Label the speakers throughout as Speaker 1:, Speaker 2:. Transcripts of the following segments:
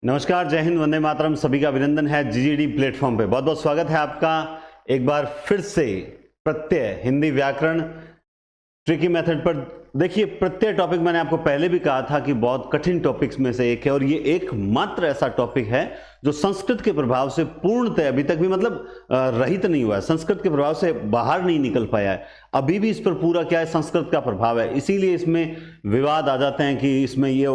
Speaker 1: नमस्कार, जय हिंद, वंदे मातरम। सभी का अभिनंदन है जीजीडी प्लेटफॉर्म पे। बहुत बहुत स्वागत है आपका एक बार फिर से प्रत्यय हिंदी व्याकरण ट्रिकी मेथड पर। देखिए, प्रत्यय टॉपिक मैंने आपको पहले भी कहा था कि बहुत कठिन टॉपिक्स में से एक है और ये एकमात्र ऐसा टॉपिक है जो संस्कृत के प्रभाव से पूर्णतः अभी तक भी रहित नहीं हुआ है, संस्कृत के प्रभाव से बाहर नहीं निकल पाया है। अभी भी इस पर पूरा क्या है, संस्कृत का प्रभाव है। इसीलिए इसमें विवाद आ जाते हैं कि इसमें ये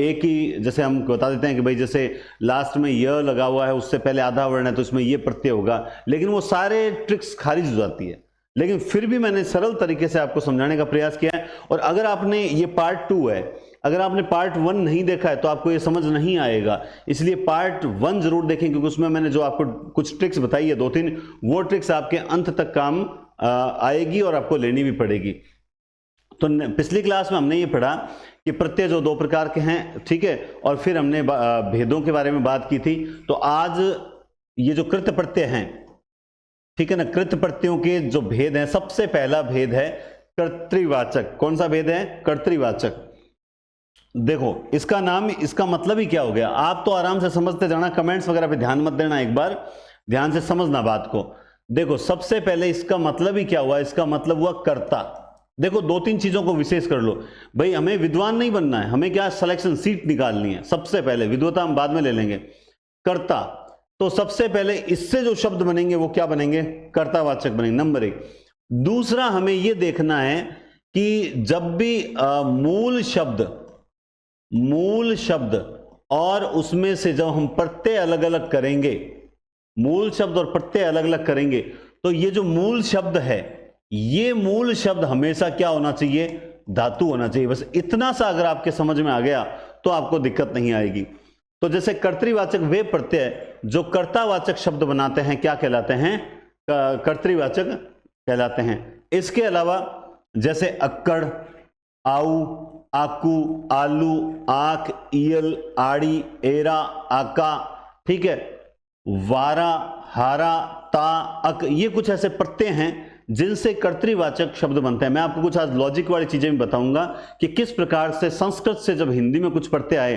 Speaker 1: एक ही, जैसे हम बता देते हैं कि भाई जैसे लास्ट में य लगा हुआ है, उससे पहले आधा वर्ण है तो इसमें ये प्रत्यय होगा, लेकिन वो सारे ट्रिक्स खारिज हो जाती है। लेकिन फिर भी मैंने सरल तरीके से आपको समझाने का प्रयास किया है। और अगर आपने ये पार्ट 2 है, अगर आपने पार्ट 1 नहीं देखा है तो आपको ये समझ नहीं आएगा। इसलिए पार्ट 1 जरूर देखें, क्योंकि उसमें मैंने जो आपको कुछ ट्रिक्स बताई है, 2-3, वो ट्रिक्स आपके अंत तक काम आएगी और आपको लेनी भी पड़ेगी। तो पिछली क्लास में हमने ये पढ़ा कि प्रत्यय जो 2 प्रकार के हैं, ठीक है, और फिर हमने भेदों के बारे में बात की थी। तो आज ये जो कृत प्रत्यय हैं, ठीक है ना, कृत प्रत्ययों के जो भेद हैं, सबसे पहला भेद है कर्तृवाचक। कौन सा भेद है? कर्तृवाचक। देखो, इसका नाम, इसका मतलब ही क्या हो गया, आप तो आराम से समझते जाना, कमेंट्स वगैरह पे ध्यान मत देना, एक बार ध्यान से समझना बात को। देखो, सबसे पहले इसका मतलब ही क्या हुआ, इसका मतलब हुआ कर्ता। देखो, 2-3 चीजों को विशेष कर लो भाई। हमें विद्वान नहीं बनना है, हमें क्या सिलेक्शन सीट निकालनी है। सबसे पहले विद्वता हम बाद में ले लेंगे। कर्ता, तो सबसे पहले इससे जो शब्द बनेंगे वो क्या बनेंगे? कर्तावाचक बनेंगे, नंबर 1। दूसरा, हमें यह देखना है कि जब भी मूल शब्द और उसमें से जब हम प्रत्यय अलग अलग करेंगे, मूल शब्द और प्रत्यय अलग अलग करेंगे, तो ये जो मूल शब्द है, ये मूल शब्द हमेशा क्या होना चाहिए? धातु होना चाहिए। बस इतना सा अगर आपके समझ में आ गया तो आपको दिक्कत नहीं आएगी। तो जैसे कर्तृवाचक वे प्रत्यय जो कर्तावाचक शब्द बनाते हैं क्या कहलाते हैं? कर्तृवाचक कहलाते हैं। इसके अलावा जैसे अक्कड़, आऊ, आकू, आलू, आंख, ईयल, आड़ी, एरा, आका, ठीक है, वारा, हारा, ता, अक, ये कुछ ऐसे प्रत्यय हैं जिनसे कर्तृवाचक शब्द बनते हैं। मैं आपको कुछ आज लॉजिक वाली चीजें भी बताऊंगा कि किस प्रकार से संस्कृत से जब हिंदी में कुछ प्रत्यय आए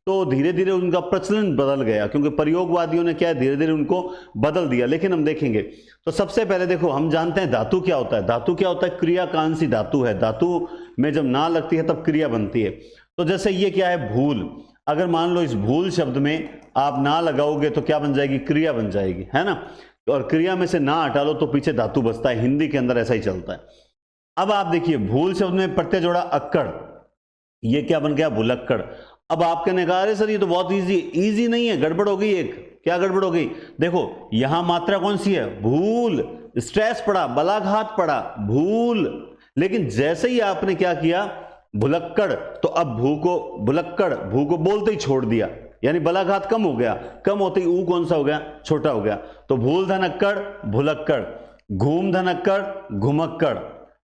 Speaker 1: तो धीरे धीरे उनका प्रचलन बदल गया, क्योंकि प्रयोगवादियों ने क्या है, धीरे धीरे उनको बदल दिया। लेकिन हम देखेंगे तो सबसे पहले देखो, हम जानते हैं धातु क्या होता है। धातु क्या होता है? क्रियाकांक्षी धातु है। धातु में जब ना लगती है तब क्रिया बनती है। तो जैसे ये क्या है? भूल। अगर मान लो इस भूल शब्द में आप ना लगाओगे तो क्या बन जाएगी? क्रिया बन जाएगी, है ना। और क्रिया में से ना हटा लो तो पीछे धातु बचता है। हिंदी के अंदर ऐसा ही चलता है। अब आप देखिए, भूल शब्द में प्रत्यय जोड़ा अक्कड़, ये क्या बन गया? भुलक्कड़। अब आप कहने का, अरे सर ये तो बहुत इजी नहीं है, गड़बड़ हो गई। एक क्या गड़बड़ हो गई? देखो, यहां मात्रा कौन सी है? भूल। स्ट्रेस पड़ा, बलाघात पड़ा, भूल। लेकिन जैसे ही आपने क्या किया? भुलक्कड़, तो अब भू को, भुलक्कड़, भू को बोलते ही छोड़ दिया, यानी बलाघात कम हो गया। कम होते ही ऊ कौन सा हो गया? छोटा हो गया। तो भूल धनक्कड़, भुलक्कड़, घूम धनक्कड़, घुमक्कड़,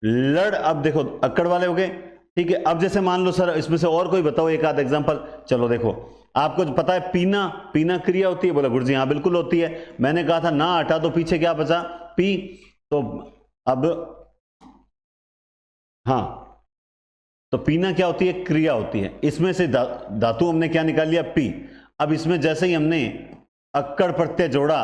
Speaker 1: लड़। अब देखो, अक्कड़ वाले हो गए, ठीक है। अब जैसे मान लो सर इसमें से और कोई बताओ एक आध एग्जांपल। चलो देखो, आपको पता है पीना, पीना क्रिया होती है? बोला गुरुजी हाँ बिल्कुल होती है। मैंने कहा था ना हटा दो, पीछे क्या बचा? पी। तो अब हाँ, तो पीना क्या होती है? क्रिया होती है। इसमें से धातु हमने क्या निकाल लिया? पी। अब इसमें जैसे ही हमने अक्कड़ प्रत्यय जोड़ा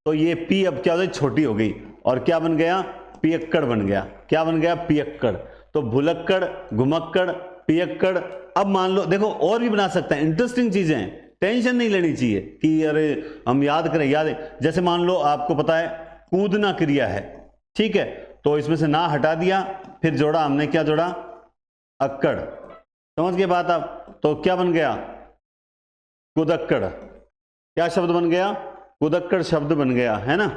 Speaker 1: तो ये पी अब क्या हो गई? छोटी हो गई, और क्या बन गया? पियक्कड़ बन गया। क्या बन गया? पियक्कड़। तो भुलक्कड़, घुमक्कड़, पियक्कड़। अब मान लो, देखो और भी बना सकते हैं, इंटरेस्टिंग चीजें, टेंशन नहीं लेनी चाहिए कि अरे हम याद करें, याद है। जैसे मान लो आपको पता है कूदना क्रिया है, ठीक है, तो इसमें से ना हटा दिया, फिर जोड़ा हमने, क्या जोड़ा? अक्कड़। समझ गए बात आप? तो क्या बन गया? कुदक्कड़। क्या शब्द बन गया? कुदक्कड़ शब्द बन गया, है ना।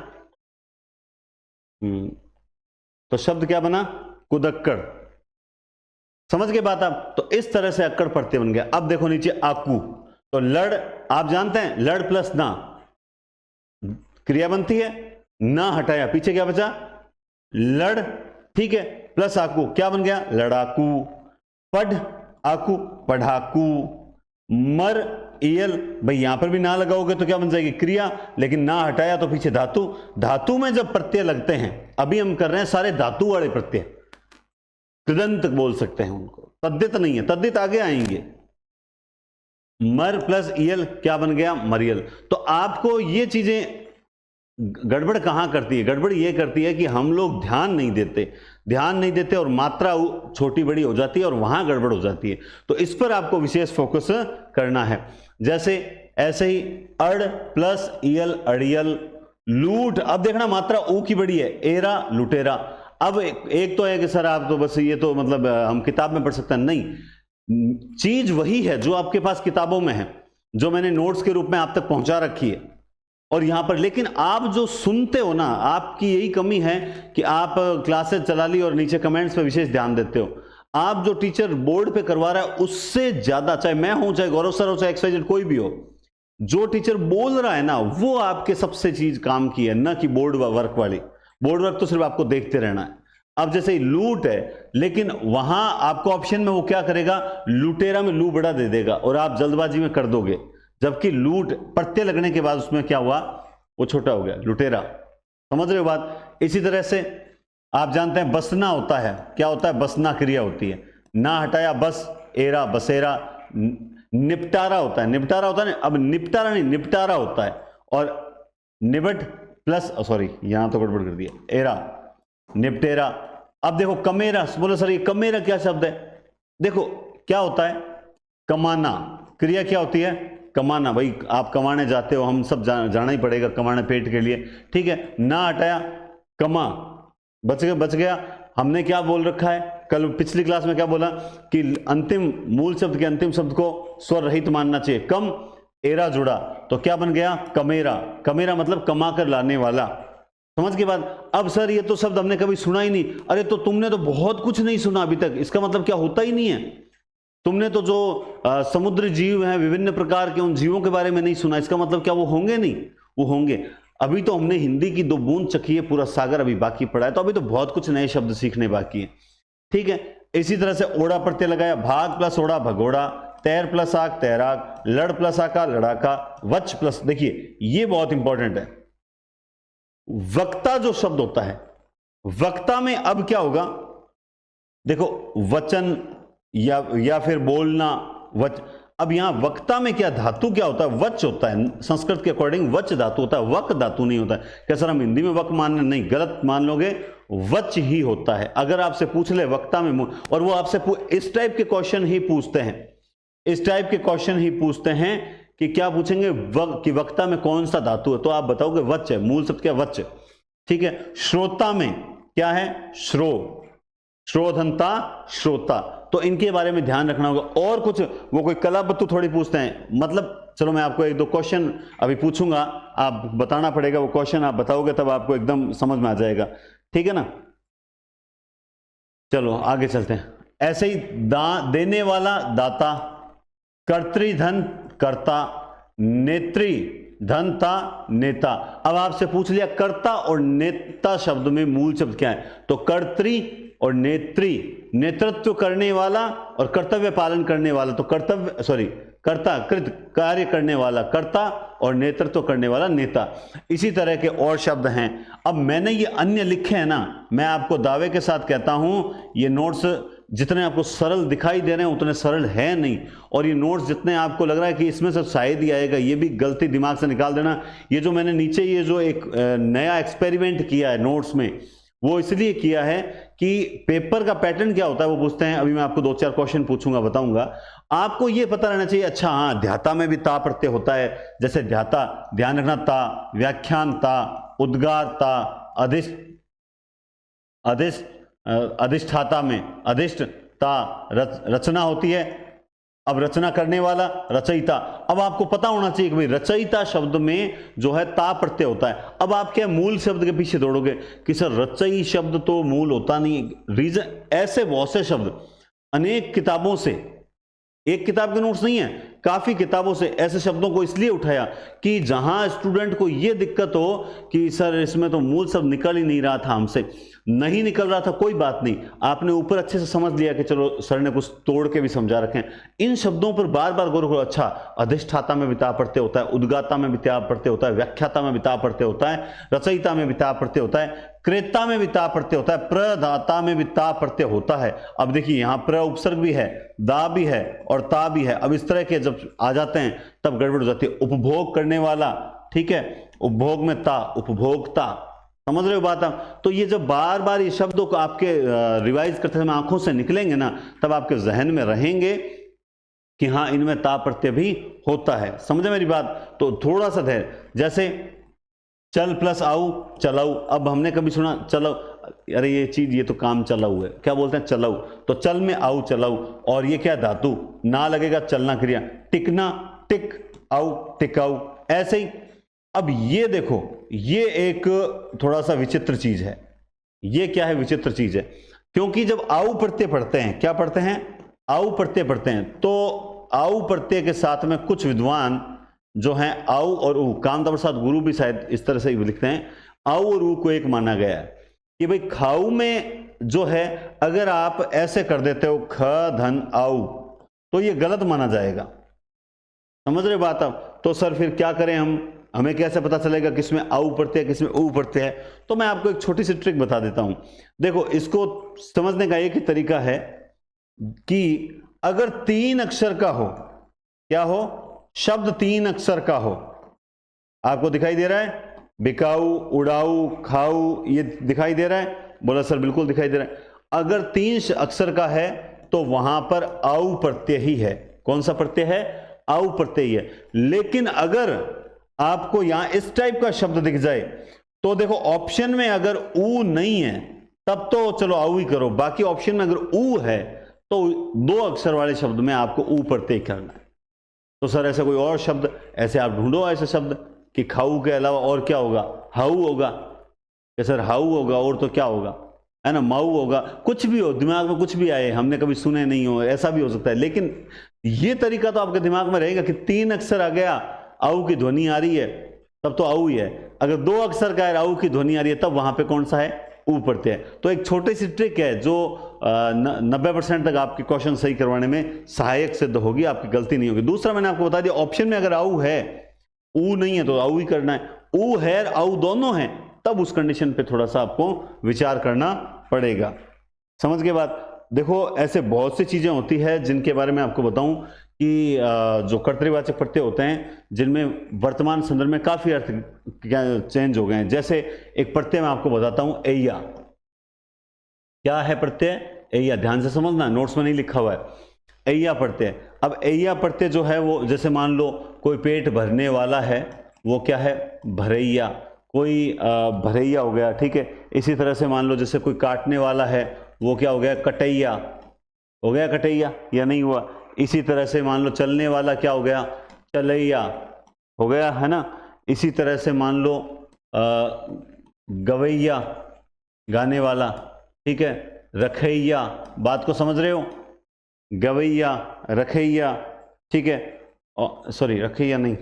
Speaker 1: तो शब्द क्या बना? कुदक्कड़। समझ गए बात आप? तो इस तरह से अक्कड़ प्रत्यय बन गया। अब देखो नीचे आकू, तो लड़, आप जानते हैं लड़ प्लस ना क्रिया बनती है, ना हटाया, पीछे क्या बचा? लड़, ठीक है, प्लस आकू, क्या बन गया? लड़ाकू। पढ़ आकू, पढ़ाकू। मर ईयल, भाई यहां पर भी ना लगाओगे तो क्या बन जाएगी? क्रिया। लेकिन ना हटाया तो पीछे धातु। धातु में जब प्रत्यय लगते हैं, अभी हम कर रहे हैं सारे धातु वाले प्रत्यय, कृदंत बोल सकते हैं उनको, तद्धित नहीं है, तद्धित आगे आएंगे। मर प्लस यल क्या बन गया, मरियल। तो आपको ये चीजें गड़बड़ कहां करती है, गड़बड़ ये करती है कि हम लोग ध्यान नहीं देते और मात्रा छोटी बड़ी हो जाती है और वहां गड़बड़ हो जाती है। तो इस पर आपको विशेष फोकस करना है। जैसे ऐसे ही अड़ प्लस यल अड़ियल, लूट, अब देखना मात्रा ऊ की बड़ी है, एरा लुटेरा। अब एक तो है कि सर आप तो बस ये तो मतलब हम किताब में पढ़ सकते हैं, नहीं, चीज वही है जो आपके पास किताबों में है, जो मैंने नोट्स के रूप में आप तक पहुंचा रखी है और यहां पर। लेकिन आप जो सुनते हो ना, आपकी यही कमी है कि आप क्लासेस चला ली और नीचे कमेंट्स पे विशेष ध्यान देते हो। आप जो टीचर बोर्ड पे करवा रहा है उससे ज्यादा, चाहे मैं हूं, चाहे गौरव सर हो, चाहे XYZ कोई भी हो, जो टीचर बोल रहा है ना वो आपके सबसे चीज काम की है, ना कि बोर्ड वर्क वाली। बोर्ड वर्क तो सिर्फ आपको देखते रहना है। अब जैसे लूट है, लेकिन वहां आपको ऑप्शन में वो क्या करेगा, लुटेरा में लू बड़ा दे देगा और आप जल्दबाजी में कर दोगे, जबकि लूट प्रत्यय लगने के बाद उसमें क्या हुआ, वो छोटा हो गया, लुटेरा। समझ रहे हो बात। इसी तरह से आप जानते हैं बसना होता है, क्या होता है, बसना क्रिया होती है, ना हटाया बस एरा बसेरा। निपटारा होता है, निपटारा होता है, अब निपटारा नहीं निपटारा होता है। और निबट प्लस, सॉरी यहां तो गड़बड़ कर दिया, एरा निपटेरा। अब देखो कमेरा, बोलो सर ये कमेरा क्या शब्द है, देखो क्या होता है, कमाना, क्रिया क्या होती है, कमाना। भाई आप कमाने जाते हो, हम सब जाना ही पड़ेगा कमाने पेट के लिए, ठीक है। ना हटाया कमा, बच गया। हमने क्या बोल रखा है, कल पिछली क्लास में क्या बोला कि अंतिम मूल शब्द के अंतिम शब्द को स्वर रहित मानना चाहिए। कम एरा जुड़ा तो क्या बन गया, कमेरा। कमेरा मतलब कमा कर लाने वाला। समझ के बाद। अब सर ये तो शब्द हमने कभी सुना ही नहीं, अरे तो तुमने तो बहुत कुछ नहीं सुना अभी तक, इसका मतलब क्या होता ही नहीं है, तुमने तो जो समुद्री जीव हैं विभिन्न प्रकार के, उन जीवों के बारे में नहीं सुना, इसका मतलब क्या वो होंगे नहीं, वो होंगे। अभी तो हमने हिंदी की 2 बूंद चखी है, पूरा सागर अभी बाकी पड़ा है, तो अभी तो बहुत कुछ नए शब्द सीखने बाकी है, ठीक है। इसी तरह से ओड़ा प्रत्यय लगाया, भाग प्लस ओड़ा भगोड़ा, तैर प्लस आग तैराक, लड़ प्लस आका लड़ाका, वच प्लस, देखिए ये बहुत इंपॉर्टेंट है, वक्ता जो शब्द होता है, वक्ता में अब क्या होगा, देखो वचन या फिर बोलना, वच। अब यहां वक्ता में क्या धातु क्या होता है, वच होता है, संस्कृत के अकॉर्डिंग वच धातु होता है, वक धातु नहीं होता है। क्या सर हम हिंदी में वक मानने, नहीं, गलत मान लोगे, वच ही होता है। अगर आपसे पूछ ले वक्ता में, और वो आपसे इस टाइप के क्वेश्चन ही पूछते हैं, इस टाइप के क्वेश्चन ही पूछते हैं कि क्या पूछेंगे, कि वक्ता में कौन सा धातु है, तो आप बताओगे वच है, मूल शब्द क्या, वच, ठीक है। श्रोता में क्या है, श्रो, श्रोधनता श्रोता, तो इनके बारे में ध्यान रखना होगा। और कुछ वो कोई कलाबत्तु थोड़ी पूछते हैं, मतलब चलो मैं आपको 1-2 क्वेश्चन अभी पूछूंगा, आप बताना पड़ेगा, वो क्वेश्चन आप बताओगे तब आपको एकदम समझ में आ जाएगा, ठीक है ना। चलो आगे चलते हैं। ऐसे ही देने वाला दाता, कर्तृधन कर्ता, नेत्री धनता नेता। अब आपसे पूछ लिया कर्ता और नेता शब्द में मूल शब्द क्या है, तो कर्त्री और नेत्री, नेतृत्व करने वाला और कर्तव्य पालन करने वाला, तो कर्तव्य सॉरी कर्ता, कृत कार्य करने वाला कर्ता और नेतृत्व करने वाला नेता। इसी तरह के और शब्द हैं। अब मैंने ये अन्य लिखे हैं ना, मैं आपको दावे के साथ कहता हूं ये नोट्स जितने आपको सरल दिखाई दे रहे हैं उतने सरल है नहीं, और ये नोट्स जितने आपको लग रहा है कि इसमें से शायद ही आएगा, ये भी गलती दिमाग से निकाल देना। ये जो मैंने नीचे ये जो एक नया एक्सपेरिमेंट किया है नोट्स में, वो इसलिए किया है कि पेपर का पैटर्न क्या होता है वो पूछते हैं। अभी मैं आपको 2-4 क्वेश्चन पूछूंगा, बताऊंगा। आपको ये पता रहना चाहिए, अच्छा हाँ ध्याता में भी ता प्रत्यय होता है, जैसे ध्याता, ध्यान रखना, ता, व्याख्यान ता, उद्गार ता, अधिष्ठाता में अधिष्ठ ता, रचना होती है। अब रचना करने वाला रचयिता। अब आपको पता होना चाहिए कि भाई रचयिता शब्द में जो है ता प्रत्यय होता है। अब आप क्या मूल शब्द के पीछे दौड़ोगे कि सर रचयी शब्द तो मूल होता नहीं, रीजन ऐसे बहुत से शब्द अनेक किताबों से, एक किताब के नोट्स नहीं है, काफी किताबों से ऐसे शब्दों को इसलिए उठाया कि जहां स्टूडेंट को यह दिक्कत हो कि सर इसमें तो मूल शब्द निकल ही नहीं रहा था हमसे, नहीं निकल रहा था कोई बात नहीं, आपने ऊपर अच्छे से समझ लिया कि चलो सर ने कुछ तोड़ के भी समझा रखे। इन शब्दों पर बार बार गौर करो। अच्छा, अधिष्ठाता में विता प्रत्यय होता है, उद्गाता में विता प्रत्यय होता है, व्याख्याता में विता प्रत्यय होता है, रचयिता में विता प्रत्यय होता है, क्रेता में विता प्रत्यय होता है, प्रदाता में विता प्रत्यय होता है। अब देखिए यहां प्र उपसर्ग भी है, दा भी है और ता भी है। अब इस तरह के जब आ जाते हैं तब गड़बड़ हो जाती है। उपभोग करने वाला, ठीक है, उपभोग में ता, उपभोक्ता, समझ रहे हो बात आप। तो ये जब बार बार ये शब्दों को आपके रिवाइज करते समय आंखों से निकलेंगे ना, तब आपके जहन में रहेंगे कि हाँ इनमें ता प्रत्यय भी होता है। समझे मेरी बात। तो थोड़ा सा धैर्य, जैसे चल प्लस आऊ, चलाऊ। अब हमने कभी सुना चलाऊ, अरे ये चीज, ये तो काम चलाऊ है, क्या बोलते हैं चलाऊ। तो चल में आऊ, चलाऊ, और ये क्या धातु, ना लगेगा चलना क्रिया, टिकना, टिक, आऊ, टिकाऊ, ऐसे ही। अब ये देखो, ये एक थोड़ा सा विचित्र चीज है। ये क्या है, विचित्र चीज है, क्योंकि जब आऊ प्रत्यय पढ़ते हैं, क्या पढ़ते हैं, आऊ प्रत्यय पढ़ते हैं, तो आऊ प्रत्यय के साथ में कुछ विद्वान जो हैं आऊ और ऊ, कामता प्रसाद गुरु भी शायद इस तरह से ही लिखते हैं, आऊ और ऊ को एक माना गया है कि भाई खाऊ में जो है अगर आप ऐसे कर देते हो ख धन आऊ, तो ये गलत माना जाएगा। समझ रहे बात आप। तो सर फिर क्या करें हम, हमें कैसे पता चलेगा किसमें आऊ प्रत्यय किसमें ऊ प्रत्यय है। तो मैं आपको एक छोटी सी ट्रिक बता देता हूं। देखो, इसको समझने का एक ही तरीका है कि अगर 3 अक्षर का हो, क्या हो, शब्द 3 अक्षर का हो, आपको दिखाई दे रहा है, बिकाऊ, उड़ाऊ, खाऊ, ये दिखाई दे रहा है। बोला सर बिल्कुल दिखाई दे रहा है। अगर 3 अक्षर का है तो वहां पर आऊ प्रत्यय ही है। कौन सा प्रत्यय है, आऊ प्रत्यय ही है। लेकिन अगर आपको यहां इस टाइप का शब्द दिख जाए तो देखो, ऑप्शन में अगर ऊ नहीं है तब तो चलो आऊ ही करो, बाकी ऑप्शन में अगर ऊ है तो 2 अक्षर वाले शब्द में आपको ऊ प्रत्यय करना है। तो सर ऐसा कोई और शब्द, ऐसे आप ढूंढो ऐसे शब्द कि खाऊ के अलावा और क्या होगा, हाऊ होगा, कि सर हाऊ होगा और तो क्या होगा, है ना, माऊ होगा, कुछ भी हो, दिमाग में कुछ भी आए, हमने कभी सुने नहीं हो, ऐसा भी हो सकता है। लेकिन ये तरीका तो आपके दिमाग में रहेगा कि 3 अक्षर आ गया, आऊ की ध्वनि आ रही है, तब तो आऊ ही है। अगर 2 अक्षर का है, आऊ की ध्वनि आ रही है, तब वहां पे कौन सा है, ऊ प्रत्यय है। तो एक छोटी सी ट्रिक है जो 90% तक आपके क्वेश्चन सही करवाने में सहायक सिद्ध होगी, आपकी गलती नहीं होगी। दूसरा मैंने आपको बता दिया, ऑप्शन में अगर आऊ है, ऊ नहीं है तो आऊ ही करना है। ऊ है आऊ दोनों है, तब उस कंडीशन पे थोड़ा सा आपको विचार करना पड़ेगा। समझ के बात। देखो, ऐसे बहुत सी चीजें होती है जिनके बारे में आपको बताऊं कि जो कर्तृवाचक प्रत्यय होते हैं जिनमें वर्तमान संदर्भ में काफी अर्थ चेंज हो गए हैं। जैसे एक प्रत्यय मैं आपको बताता हूं, एया। क्या है प्रत्यय, एया, ध्यान से समझना, नोट्स में नहीं लिखा हुआ है। एया प्रत्यय। अब एया प्रत्यय जो है वो, जैसे मान लो कोई पेट भरने वाला है, वो क्या है, भरैया, कोई भरैया हो गया, ठीक है। इसी तरह से मान लो जैसे कोई काटने वाला है, वो क्या हो गया, कटैया हो गया, कटैया, या नहीं हुआ। इसी तरह से मान लो चलने वाला क्या हो गया, चलैया हो गया, है ना। इसी तरह से मान लो गवैया, गाने वाला, ठीक है। रखैया, बात को समझ रहे हो, गवैया, रखैया, ठीक है। सॉरी, रखैया नहीं,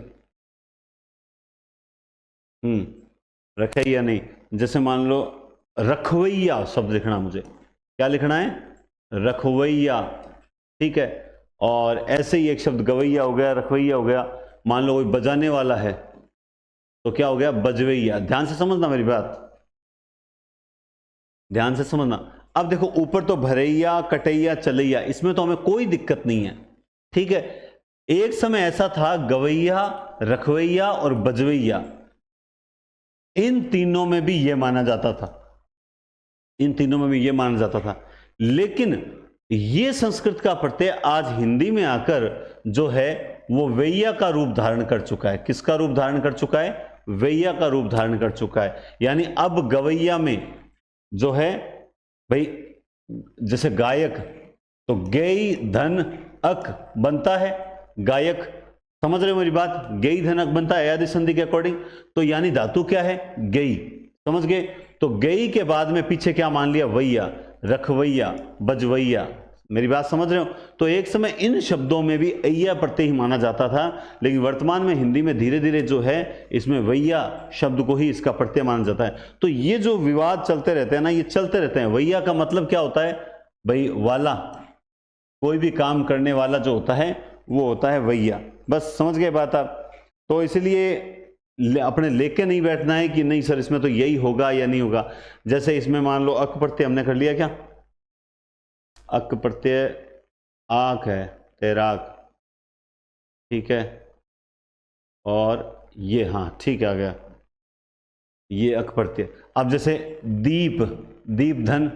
Speaker 1: रखैया नहीं। जैसे मान लो रखवैया शब्द लिखना, मुझे क्या लिखना है, रखवैया, ठीक है। और ऐसे ही एक शब्द गवैया हो गया, रखवैया हो गया। मान लो कोई बजाने वाला है तो क्या हो गया, बजवैया। ध्यान से समझना मेरी बात, ध्यान से समझना। अब देखो, ऊपर तो भरैया, कटैया, चलैया, इसमें तो हमें कोई दिक्कत नहीं है, ठीक है। एक समय ऐसा था, गवैया, रखवैया और बजवैया, इन तीनों में भी यह माना जाता था, इन तीनों में भी यह माना जाता था। लेकिन ये संस्कृत का प्रत्यय आज हिंदी में आकर जो है वो वैया का रूप धारण कर चुका है। किसका रूप धारण कर चुका है, वैया का रूप धारण कर चुका है। यानी अब गवैया में जो है भाई, जैसे गायक, तो गई धन अक बनता है गायक, समझ रहे हो मेरी बात, गई धन अक बनता है आदि संधि के अकॉर्डिंग। तो यानी धातु क्या है, गई, समझ गए। तो गई के बाद में पीछे क्या मान लिया, वैया, रखवैया, बजवैया, मेरी बात समझ रहे हो? तो एक समय इन शब्दों में भी अय्या प्रत्यय ही माना जाता था, लेकिन वर्तमान में हिंदी में धीरे धीरे जो है इसमें वैया शब्द को ही इसका प्रत्यय माना जाता है। तो ये जो विवाद चलते रहते हैं ना, ये चलते रहते हैं। वैया का मतलब क्या होता है भाई? वाला, कोई भी काम करने वाला जो होता है वो होता है वैया। बस समझ गए बात आप? तो इसलिए अपने लेके नहीं बैठना है कि नहीं सर इसमें तो यही होगा या नहीं होगा। जैसे इसमें मान लो अक प्रत्यय हमने कर लिया, क्या अक प्रत्यय आंख है, तैराक, ठीक है, और ये हाँ ठीक आ गया, ये अक प्रत्यय। अब जैसे दीप, दीप धन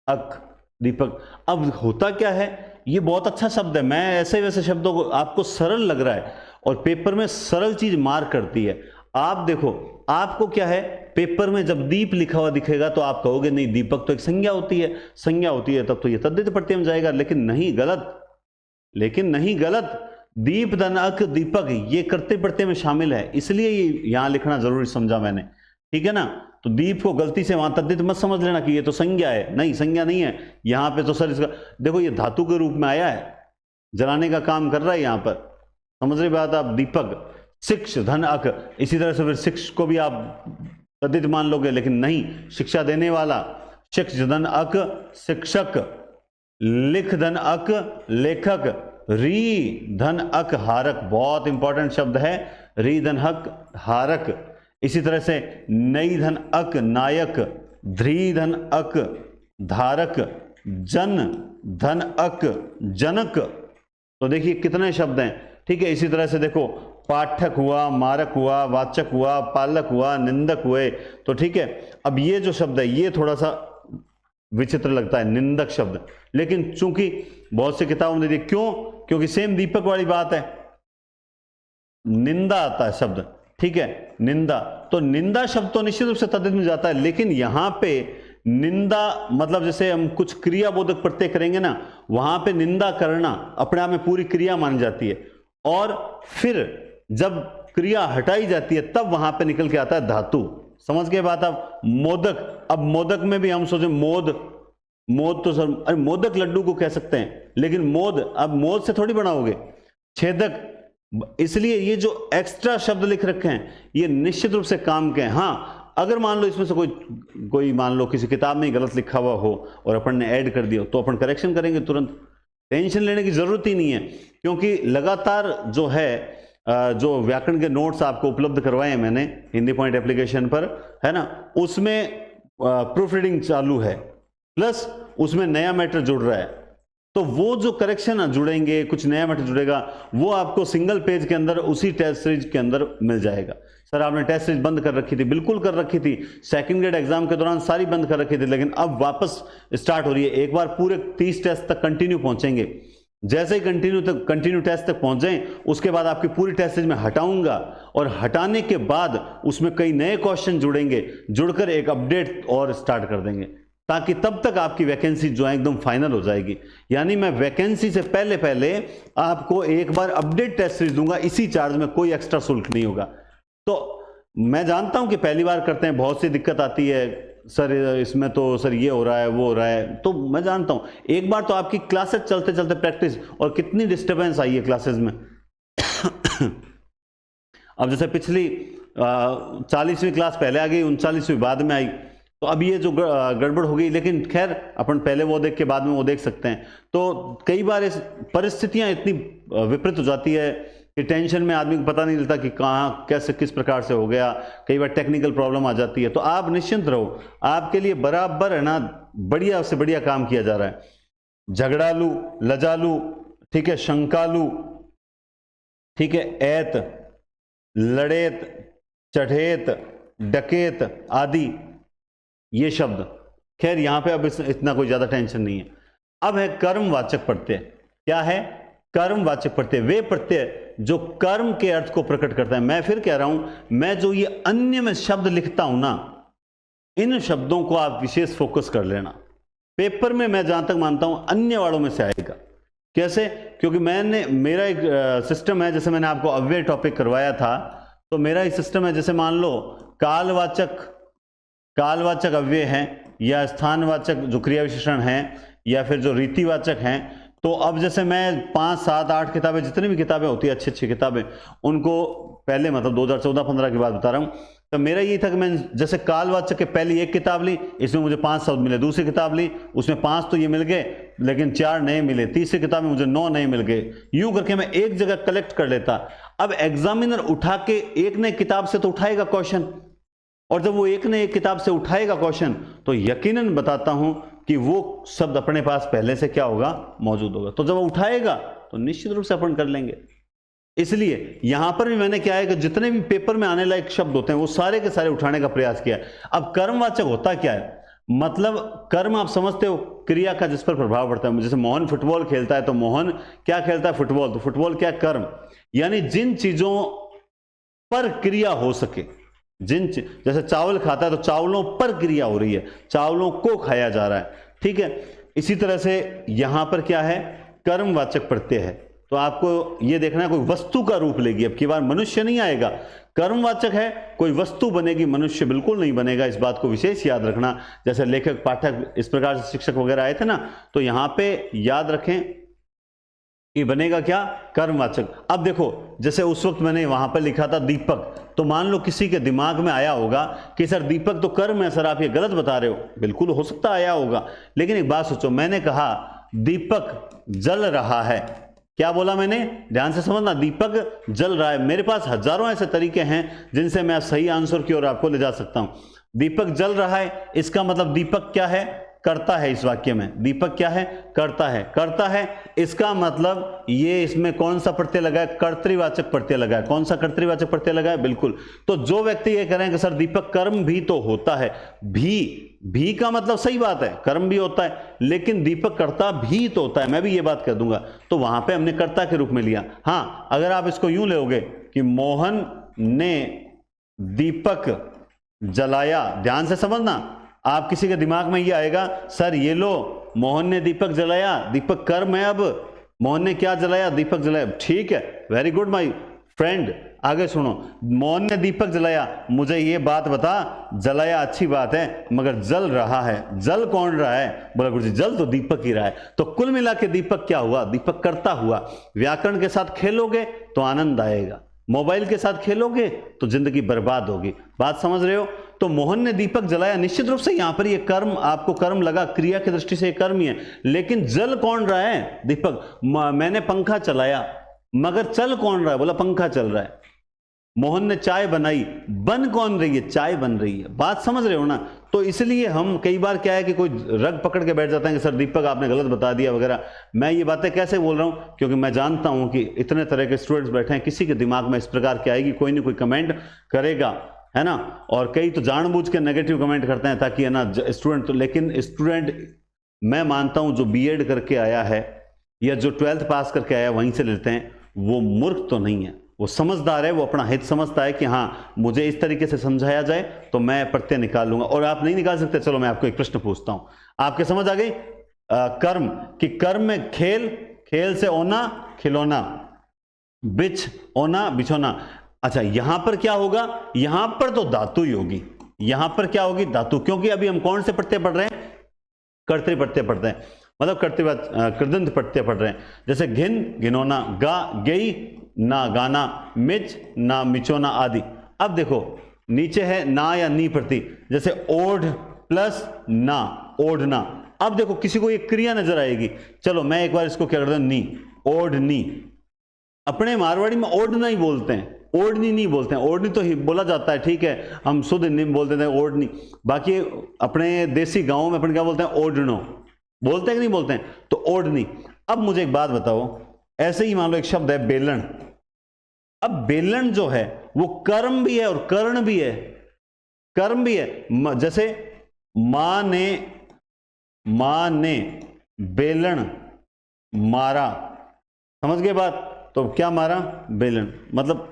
Speaker 1: अक, दीपक। अब होता क्या है, ये बहुत अच्छा शब्द है, मैं ऐसे वैसे शब्दों को, आपको सरल लग रहा है और पेपर में सरल चीज मार करती है। आप देखो, आपको क्या है, पेपर में जब दीप लिखा हुआ दिखेगा तो आप कहोगे नहीं दीपक तो एक संज्ञा होती है, संज्ञा होती है तब तो ये तद्धित प्रत्यय में जाएगा। लेकिन नहीं, गलत, लेकिन नहीं, गलत। दीप धन अक दीपक ये कर्तृ प्रत्यय में शामिल है, इसलिए ये यहां लिखना जरूरी समझा मैंने, ठीक है ना। तो दीप को गलती से वहां तद्धित मत समझ लेना कि ये तो संज्ञा है, नहीं संज्ञा नहीं है। यहां पे तो सर इसका देखो ये धातु के रूप में आया है, जलाने का काम कर रहा है यहां पर, समझ रही बात आप। दीपक, शिक्ष धन अक, इसी तरह से फिर शिक्ष को भी आप तद्धित मान लोगे, लेकिन नहीं, शिक्षा देने वाला, शिक्ष धन अक शिक्षक, लिख धन अक लेखक, री धन अक हारक, बहुत इंपॉर्टेंट शब्द है री धन अक हारक। इसी तरह से नई धन अक नायक, ध्री धन अक धारक, जन धन अक जनक। तो देखिए कितने शब्द हैं, ठीक है। इसी तरह से देखो पाठक हुआ, मारक हुआ, वाचक हुआ, पालक हुआ, निंदक हुए। तो ठीक है, अब ये जो शब्द है ये थोड़ा सा विचित्र लगता है, निंदक शब्द, लेकिन चूंकि बहुत सी किताबों में देखिए, क्यों, क्योंकि सेम दीपक वाली बात है, निंदा आता है शब्द, ठीक है, निंदा। तो निंदा शब्द तो निश्चित रूप से तद्धित में जाता है, लेकिन यहां पे निंदा मतलब जैसे हम कुछ क्रिया बोधक प्रत्यय करेंगे ना, वहां पे निंदा करना अपने आप में पूरी क्रिया मानी जाती है, और फिर जब क्रिया हटाई जाती है तब वहां पे निकल के आता है धातु। समझ गए बात आप। मोदक, अब मोदक में भी हम सोचे मोद, मोद तो सर अरे मोदक लड्डू को कह सकते हैं, लेकिन मोद, अब मोद से थोड़ी बनाओगे। छेदक, इसलिए ये जो एक्स्ट्रा शब्द लिख रखे हैं ये निश्चित रूप से काम के हैं। हाँ, अगर मान लो इसमें से कोई मान लो किसी किताब में गलत लिखा हुआ हो और अपन ने ऐड कर दिया तो अपन करेक्शन करेंगे तुरंत, टेंशन लेने की जरूरत ही नहीं है, क्योंकि लगातार जो है जो व्याकरण के नोट्स आपको उपलब्ध करवाए हैं मैंने हिंदी पॉइंट एप्लीकेशन पर, है ना, उसमें प्रूफ रीडिंग चालू है, प्लस उसमें नया मैटर जुड़ रहा है। तो वो जो करेक्शन जुड़ेंगे, कुछ नया मैटर जुड़ेगा, वो आपको सिंगल पेज के अंदर उसी टेस्ट सीरीज के अंदर मिल जाएगा। सर आपने टेस्ट सीरीज बंद कर रखी थी, बिल्कुल कर रखी थी, सेकंड ग्रेड एग्जाम के दौरान सारी बंद कर रखी थी, लेकिन अब वापस स्टार्ट हो रही है। एक बार पूरे 30 टेस्ट तक कंटिन्यू पहुंचेंगे, जैसे ही कंटिन्यू टेस्ट तक पहुंच जाएं उसके बाद आपकी पूरी टेस्ट सीरीज में हटाऊंगा, और हटाने के बाद उसमें कई नए क्वेश्चन जुड़ेंगे, जुड़कर एक अपडेट और स्टार्ट कर देंगे, ताकि तब तक आपकी वैकेंसी जो है एकदम फाइनल हो जाएगी। यानी मैं वैकेंसी से पहले पहले आपको एक बार अपडेट टेस्ट सीरीज दूंगा, इसी चार्ज में, कोई एक्स्ट्रा शुल्क नहीं होगा। तो मैं जानता हूं कि पहली बार करते हैं, बहुत सी दिक्कत आती है, सर इसमें तो सर ये हो रहा है वो हो रहा है, तो मैं जानता हूं एक बार तो आपकी क्लासेस चलते चलते प्रैक्टिस, और कितनी डिस्टर्बेंस आई है क्लासेस में। अब जैसे पिछली 40वीं क्लास पहले आ गई, 39वीं बाद में आई, तो अब ये जो गड़बड़ हो गई, लेकिन खैर अपन पहले वो देख के बाद में वो देख सकते हैं। तो कई बार इस परिस्थितियां इतनी विपरीत हो जाती है कि टेंशन में आदमी को पता नहीं लगता कि कहाँ कैसे किस प्रकार से हो गया, कई बार टेक्निकल प्रॉब्लम आ जाती है। तो आप निश्चिंत रहो, आपके लिए बराबर है ना, बढ़िया से बढ़िया काम किया जा रहा है। झगड़ालू, लजालू, ठीक है, शंकालू, ठीक है, ऐत, लड़ेत, चढ़ेत, डकेत आदि ये शब्द, खैर यहां पे अब इतना कोई ज्यादा टेंशन नहीं है। अब है कर्मवाचक प्रत्यय। क्या है? कर्मवाचक प्रत्यय, वे प्रत्यय जो कर्म के अर्थ को प्रकट करता है। मैं फिर कह रहा हूं, मैं जो ये अन्य में शब्द लिखता हूं ना, इन शब्दों को आप विशेष फोकस कर लेना। पेपर में मैं जहां तक मानता हूं अन्य वालों में से आएगा। कैसे? क्योंकि मेरा एक सिस्टम है, जैसे मैंने आपको अव्यय टॉपिक करवाया था, तो मेरा एक सिस्टम है, जैसे मान लो कालवाचक अव्यय हैं, या स्थानवाचक जो क्रिया विशेषण हैं, या फिर जो रीतिवाचक हैं, तो अब जैसे मैं 5, 7, 8 किताबें, जितनी भी किताबें होती है अच्छी अच्छी किताबें, उनको पहले मतलब 2014-15 की बात बता रहा हूँ, तो मेरा ये था कि मैं जैसे कालवाचक के पहली एक किताब ली, इसमें मुझे 5 शब्द मिले, दूसरी किताब ली, उसमें 5 तो ये मिल गए लेकिन 4 नए मिले, तीसरी किताब में मुझे 9 नए मिल गए, यूं करके मैं एक जगह कलेक्ट कर लेता। अब एग्जामिनर उठा के एक नए किताब से तो उठाएगा क्वेश्चन, और जब वो एक नए किताब से उठाएगा क्वेश्चन तो यकीनन बताता हूं कि वो शब्द अपने पास पहले से क्या होगा, मौजूद होगा। तो जब वो उठाएगा तो निश्चित रूप से अपन कर लेंगे। इसलिए यहां पर भी मैंने क्या है कि जितने भी पेपर में आने लायक शब्द होते हैं वो सारे के सारे उठाने का प्रयास किया। अब कर्मवाचक होता क्या है, मतलब कर्म आप समझते हो, क्रिया का जिस पर प्रभाव पड़ता है। जैसे मोहन फुटबॉल खेलता है तो मोहन क्या खेलता है, फुटबॉल, तो फुटबॉल क्या, कर्म, यानी जिन चीजों पर क्रिया हो सके, जैसे चावल खाता है तो चावलों पर क्रिया हो रही है, चावलों को खाया जा रहा है, ठीक है। इसी तरह से यहां पर क्या है, कर्मवाचक प्रत्यय है, तो आपको यह देखना है कोई वस्तु का रूप लेगी, अब की बार मनुष्य नहीं आएगा, कर्मवाचक है, कोई वस्तु बनेगी, मनुष्य बिल्कुल नहीं बनेगा, इस बात को विशेष याद रखना। जैसे लेखक पाठक इस प्रकार से शिक्षक वगैरह आए थे ना, तो यहां पे याद रखें कि बनेगा क्या, कर्मवाचक। अब देखो जैसे उस वक्त मैंने वहां पर लिखा था दीपक, तो मान लो किसी के दिमाग में आया होगा कि सर दीपक तो कर्म है, सर आप ये गलत बता रहे हो। बिल्कुल हो सकता आया होगा, लेकिन एक बात सोचो, मैंने कहा दीपक जल रहा है, क्या बोला मैंने, ध्यान से समझना, दीपक जल रहा है। मेरे पास हजारों ऐसे तरीके हैं जिनसे मैं सही आंसर की ओर आपको ले जा सकता हूं। दीपक जल रहा है, इसका मतलब दीपक क्या है, करता है। इस वाक्य में दीपक क्या है, करता है, करता है, इसका मतलब ये इसमें कौन सा प्रत्यय लगा है, कर्तृवाचक प्रत्यय लगा है। कौन सा कर्तृवाचक प्रत्यय लगा है, बिल्कुल। तो जो व्यक्ति ये कह रहे हैं कि सर दीपक कर्म भी तो होता है, भी का मतलब सही बात है, कर्म भी होता है, लेकिन दीपक कर्ता भी तो होता है, मैं भी ये बात कह दूंगा, तो वहां पे हमने कर्ता के रूप में लिया। हां, अगर आप इसको यूं लोगे कि मोहन ने दीपक जलाया, ध्यान से समझना, आप किसी के दिमाग में ये आएगा सर ये लो मोहन ने दीपक जलाया, दीपक कर्म है, अब मोहन ने क्या जलाया, दीपक जलाया, ठीक है, वेरी गुड माय फ्रेंड। आगे सुनो, मोहन ने दीपक जलाया, मुझे ये बात बता, जलाया अच्छी बात है मगर जल रहा है, जल कौन रहा है, बोला गुरुजी जल तो दीपक ही रहा है। तो कुल मिला के दीपक क्या हुआ, दीपक करता हुआ। व्याकरण के साथ खेलोगे तो आनंद आएगा, मोबाइल के साथ खेलोगे तो जिंदगी बर्बाद होगी। बात समझ रहे हो। तो मोहन ने दीपक जलाया, निश्चित रूप से यहां पर ये कर्म, आपको कर्म लगा, क्रिया की दृष्टि से ये कर्म ही है, लेकिन जल कौन रहा है, दीपक। मैंने पंखा चलाया, मगर चल कौन रहा है, बोला पंखा चल रहा है। मोहन ने चाय बनाई, बन कौन रही है, चाय बन रही है। बात समझ रहे हो ना। तो इसलिए हम कई बार क्या है कि कोई रग पकड़ के बैठ जाता है कि सर दीपक आपने गलत बता दिया वगैरह। मैं ये बातें कैसे बोल रहा हूं, क्योंकि मैं जानता हूं कि इतने तरह के स्टूडेंट्स बैठे हैं, किसी के दिमाग में इस प्रकार की आएगी, कोई ना कोई कमेंट करेगा, है ना। और कई तो जानबूझ के नेगेटिव कमेंट करते हैं ताकि है ना स्टूडेंट, तो लेकिन स्टूडेंट मैं मानता हूं जो बीएड करके आया है या जो 12th पास करके आया वहीं से लेते हैं, वो मूर्ख तो नहीं है, वो समझदार है, वो अपना हित समझता है कि हाँ मुझे इस तरीके से समझाया जाए तो मैं प्रत्यय निकाल लूंगा। और आप नहीं निकाल सकते, चलो मैं आपको एक प्रश्न पूछता हूं, आपके समझ आ गई। कर्म, कि कर्म में खेल, खेल से ओना खिलौना, बिछ ओना बिछोना। अच्छा यहां पर क्या होगा, यहां पर तो धातु ही होगी, यहां पर क्या होगी, धातु, क्योंकि अभी हम कौन से प्रत्यय पढ़ रहे हैं, कर्तृ प्रत्यय पढ़ते हैं, मतलब कृदंत प्रत्यय पढ़ रहे हैं। जैसे घिन घिनौना, गा गई ना गाना, मिच ना मिचोना आदि। अब देखो नीचे है ना या नी प्रति, जैसे ओढ़ प्लस ना, ओढ़ना। अब देखो किसी को एक क्रिया नजर आएगी, चलो मैं एक बार इसको क्या करता हूं, नी, ओढ़नी। अपने मारवाड़ी में ओढ़ना ही बोलते हैं, ओढ़नी नहीं बोलते हैं। ओढ़नी तो ही बोला जाता है, ठीक है, हम शुद्ध हिंदी में बोलते हैं ओढ़नी, बाकी अपने देसी गांवों में अपन क्या बोलते हैं, ओढ़नो बोलते हैं कि नहीं बोलते हैं, तो ओढ़नी। अब मुझे एक बात बताओ, ऐसे ही मान लो एक शब्द है बेलन। अब बेलन जो है वो कर्म भी है और कर्ण भी है, कर्म भी है। जैसे मां ने बेलन मारा, समझ गए बात, तो क्या मारा, बेलन, मतलब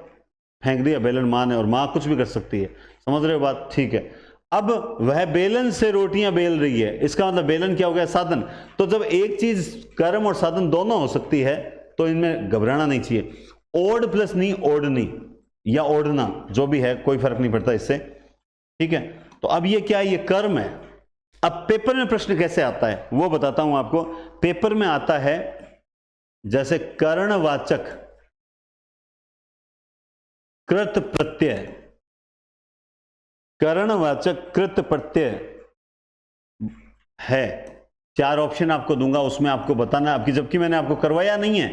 Speaker 1: फेंक दिया बेलन मां ने, और मां कुछ भी कर सकती है, समझ रहे हो बात, ठीक है। अब वह बेलन से रोटियां बेल रही है, इसका मतलब बेलन क्या हो गया, साधन। तो जब एक चीज कर्म और साधन दोनों हो सकती है तो इनमें घबराना नहीं चाहिए। ओढ़ प्लस नी, ओढ़नी या ओढ़ना, जो भी है कोई फर्क नहीं पड़ता इससे, ठीक है। तो अब ये क्या है, ये कर्म है। अब पेपर में प्रश्न कैसे आता है वो बताता हूं आपको। पेपर में आता है जैसे कर्णवाचक कृत प्रत्यय, कर्णवाचक कृत प्रत्यय है। 4 ऑप्शन आपको दूंगा, उसमें आपको बताना है आपकी, जबकि मैंने आपको करवाया नहीं है,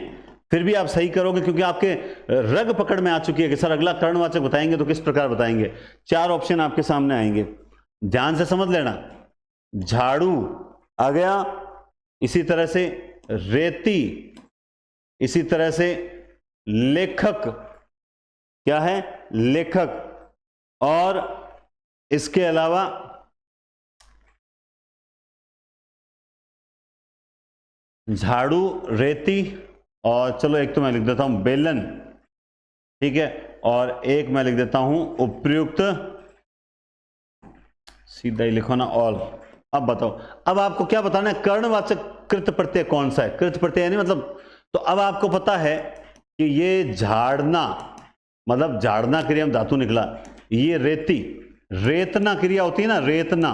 Speaker 1: फिर भी आप सही करोगे क्योंकि आपके रग पकड़ में आ चुकी है कि सर अगला कर्णवाचक बताएंगे तो किस प्रकार बताएंगे। 4 ऑप्शन आपके सामने आएंगे, ध्यान से समझ लेना। झाड़ू आ गया, इसी तरह से रेती, इसी तरह से लेखक, क्या है लेखक, और इसके अलावा झाड़ू, रेती, और चलो एक तो मैं लिख देता हूं बेलन, ठीक है, और एक मैं लिख देता हूं उपयुक्त, सीधा ही लिखो ना ऑल। अब बताओ, अब आपको क्या बताना है, कर्णवाचक कृत प्रत्यय कौन सा है, कृत प्रत्यय नहीं मतलब, तो अब आपको पता है कि ये झाड़ना, मतलब झाड़ना क्रिया में धातु निकला, ये रेती, रेतना क्रिया होती है ना, रेतना,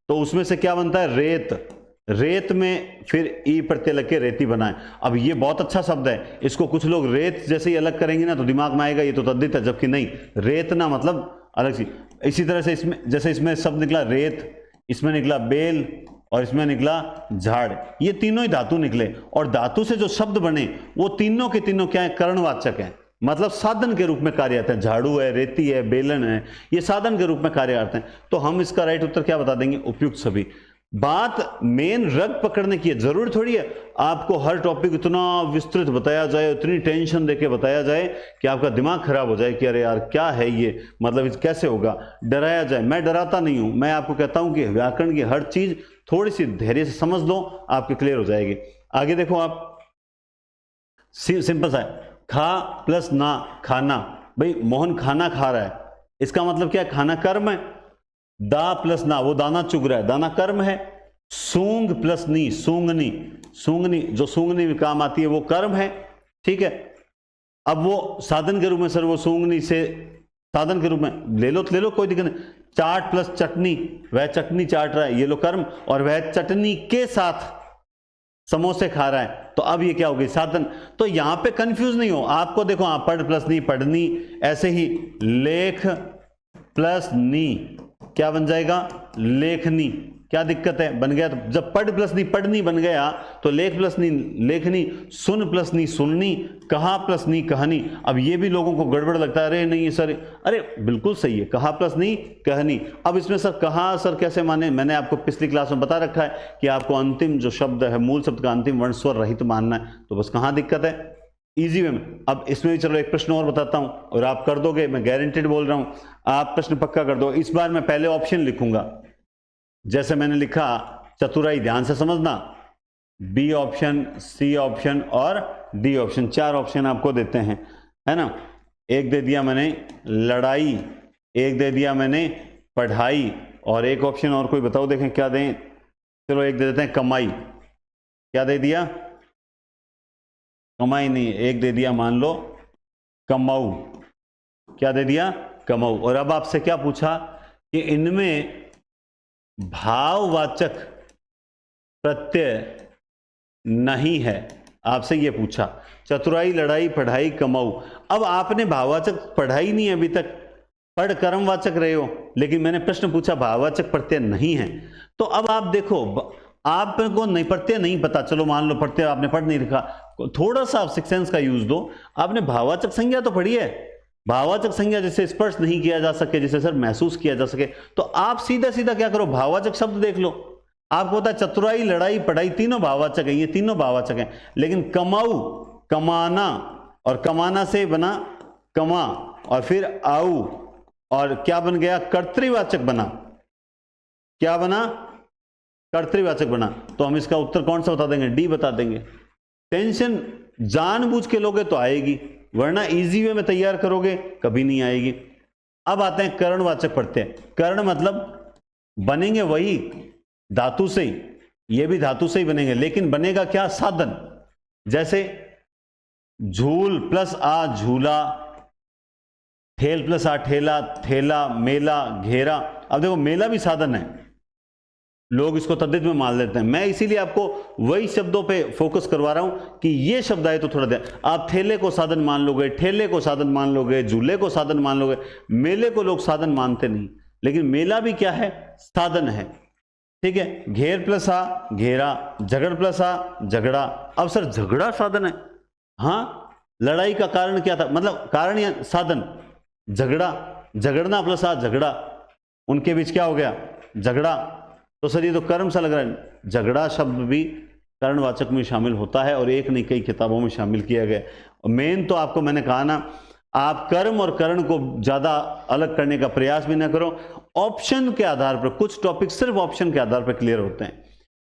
Speaker 1: तो उसमें से क्या बनता है रेत, रेत में फिर ई प्रत्यय लग के रेती बनाए। अब ये बहुत अच्छा शब्द है, इसको कुछ लोग रेत जैसे ही अलग करेंगे ना तो दिमाग में आएगा ये तो तद्धित है, जबकि नहीं, रेतना मतलब अलग सी। इसी तरह से इसमें, जैसे इसमें शब्द निकला रेत, इसमें निकला बेल, और इसमें निकला झाड़, ये तीनों ही धातु निकले, और धातु से जो शब्द बने वो तीनों के तीनों क्या है, कर्णवाचक है, मतलब साधन के रूप में कार्य आते हैं। झाड़ू है, रेती है, बेलन है, ये साधन के रूप में कार्य आते हैं। तो हम इसका राइट उत्तर क्या बता देंगे, उपयुक्त सभी। बात मेन रग पकड़ने की है, जरूर थोड़ी है आपको हर टॉपिक इतना विस्तृत बताया जाए, उतनी टेंशन देके बताया जाए कि आपका दिमाग खराब हो जाए कि अरे यार क्या है ये, मतलब कैसे होगा, डराया जाए। मैं डराता नहीं हूं, मैं आपको कहता हूं कि व्याकरण की हर चीज थोड़ी सी धैर्य से समझ लो, आपके क्लियर हो जाएगी। आगे देखो आप, सिंपल सा है, खा प्लस ना, खाना। भाई मोहन खाना खा रहा है, इसका मतलब क्या है, खाना कर्म है। दा प्लस ना, वो दाना चुग रहा है, दाना कर्म है। सूंग प्लस नी, सूंगनी, सूंगनी जो सूंगनी में काम आती है वो कर्म है, ठीक है। अब वो साधन के रूप में, सर वो सूंगनी से साधन के रूप में ले लो तो ले लो, कोई दिक्कत नहीं। चाट प्लस चटनी, वह चटनी चाट रहा है, ये लो कर्म, और वह चटनी के साथ समोसे खा रहा है, तो अब ये क्या हो गई, साधन। तो यहां पे कंफ्यूज नहीं हो, आपको देखो हाँ, पढ़ प्लस नी, पढ़नी, ऐसे ही लेख प्लस नी क्या बन जाएगा, लेखनी। क्या दिक्कत है, बन गया। तो जब पढ़ प्लस नी पढ़नी बन गया तो लेख प्लस नी लेखनी, सुन प्लस नी सुननी, कहा प्लस नी कहानी। अब ये भी लोगों को गड़बड़ लगता है, अरे नहीं सर, अरे बिल्कुल सही है, कहा प्लस नी कहनी। अब इसमें सर कहा सर कैसे माने, मैंने आपको पिछली क्लास में बता रखा है कि आपको अंतिम जो शब्द है, मूल शब्द का अंतिम वर्ण स्वर रहित मानना है, तो बस कहाँ दिक्कत है, इजी वे में। अब इसमें भी चलो एक प्रश्न और बताता हूं और आप कर दोगे, मैं गारंटेड बोल रहा हूं, आप प्रश्न पक्का कर दो। इस बार मैं पहले ऑप्शन लिखूंगा, जैसे मैंने लिखा चतुराई, ध्यान से समझना, बी ऑप्शन, सी ऑप्शन और डी ऑप्शन, 4 ऑप्शन आपको देते हैं, है ना। एक दे दिया मैंने लड़ाई, एक दे दिया मैंने पढ़ाई, और एक ऑप्शन और कोई बताओ, देखें क्या दें, चलो एक दे देते हैं कमाई। क्या दे दिया, कमाई नहीं, एक दे दिया मान लो कमाऊ। क्या दे दिया, कमाऊ। और अब आपसे क्या पूछा कि इनमें भाववाचक प्रत्यय नहीं है, आपसे ये पूछा, चतुराई, लड़ाई, पढ़ाई, कमाऊ। अब आपने भाववाचक पढ़ाई नहीं है अभी तक, पढ़ कर्मवाचक रहे हो, लेकिन मैंने प्रश्न पूछा भाववाचक प्रत्यय नहीं है। तो अब आप देखो, आपको नहीं प्रत्यय नहीं पता, चलो मान लो प्रत्यय आपने पढ़ नहीं रखा, थोड़ा सा आप सिक्स सेंस का यूज दो। आपने भाववाचक संज्ञा तो पढ़ी है, भाववाचक संज्ञा जिसे स्पर्श नहीं किया जा सके, जिसे सर महसूस किया जा सके, तो आप सीधा सीधा क्या करो, भाववाचक शब्द देख लो। आपको पता है चतुराई, लड़ाई, पढ़ाई तीनों भाववाचक है, ये तीनों भाववाचक हैं, लेकिन कमाऊ, कमाना, और कमाना से बना कमा, और फिर आऊ, और क्या बन गया, कर्तृवाचक बना। क्या बना, कर्तृवाचक बना। तो हम इसका उत्तर कौन सा बता देंगे, डी बता देंगे। टेंशन जानबूझ के लोगे तो आएगी, वरना इजी वे में तैयार करोगे कभी नहीं आएगी। अब आते हैं कर्णवाचक प्रत्यय। कर्ण मतलब बनेंगे वही धातु से ही, ये भी धातु से ही बनेंगे, लेकिन बनेगा क्या, साधन। जैसे झूल प्लस आ झूला, ठेल प्लस आ ठेला, थेला, मेला, घेरा। अब देखो मेला भी साधन है, लोग इसको तद्धित में मान लेते हैं। मैं इसीलिए आपको वही शब्दों पे फोकस करवा रहा हूं कि ये शब्द आए तो थोड़ा ध्यान। आप थैले को साधन मान लोगे, ठेले को साधन मान लोगे, झूले को साधन मान लोगे, मेले को लोग साधन मानते नहीं, लेकिन मेला भी क्या है, साधन है। ठीक है, घेर प्लस आ घेरा, झगड़ प्लस आ झगड़ा। अब सर झगड़ा साधन है? हाँ, लड़ाई का कारण क्या था, मतलब कारण या साधन, झगड़ा, झगड़ना प्लस आ झगड़ा, उनके बीच क्या हो गया, झगड़ा। तो सर ये तो कर्म सा लग रहा है। झगड़ा शब्द भी कर्णवाचक में शामिल होता है और एक नहीं कई किताबों में शामिल किया गया। और मेन तो आपको मैंने कहा ना, आप कर्म और करण को ज्यादा अलग करने का प्रयास भी ना करो। ऑप्शन के आधार पर कुछ टॉपिक सिर्फ ऑप्शन के आधार पर क्लियर होते हैं।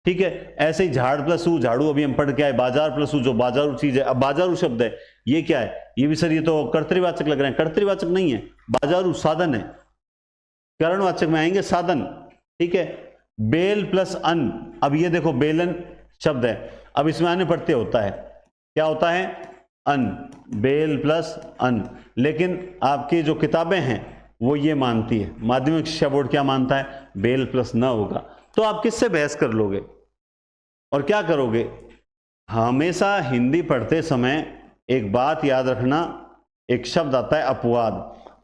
Speaker 1: ठीक है, ऐसे ही झाड़ प्लस ऊ झाड़ू, अभी हम पढ़ के आए। बाजार प्लस ऊ, जो बाजारू चीज है। अब बाजारू शब्द है, ये क्या है, ये भी सर ये तो कर्तृवाचक लग रहे हैं। कर्तृवाचक नहीं है, बाजारू साधन है। करणवाचक में आएंगे साधन। ठीक है, बेल प्लस अन्न, अब ये देखो बेलन शब्द है, अब इसमें अन्य प्रत्यय होता है, क्या होता है, अन्न, बेल प्लस अन्न। लेकिन आपकी जो किताबें हैं वो ये मानती है, माध्यमिक शिक्षा बोर्ड क्या मानता है, बेल प्लस न होगा। तो आप किससे बहस कर लोगे और क्या करोगे? हमेशा हिंदी पढ़ते समय एक बात याद रखना, एक शब्द आता है अपवाद।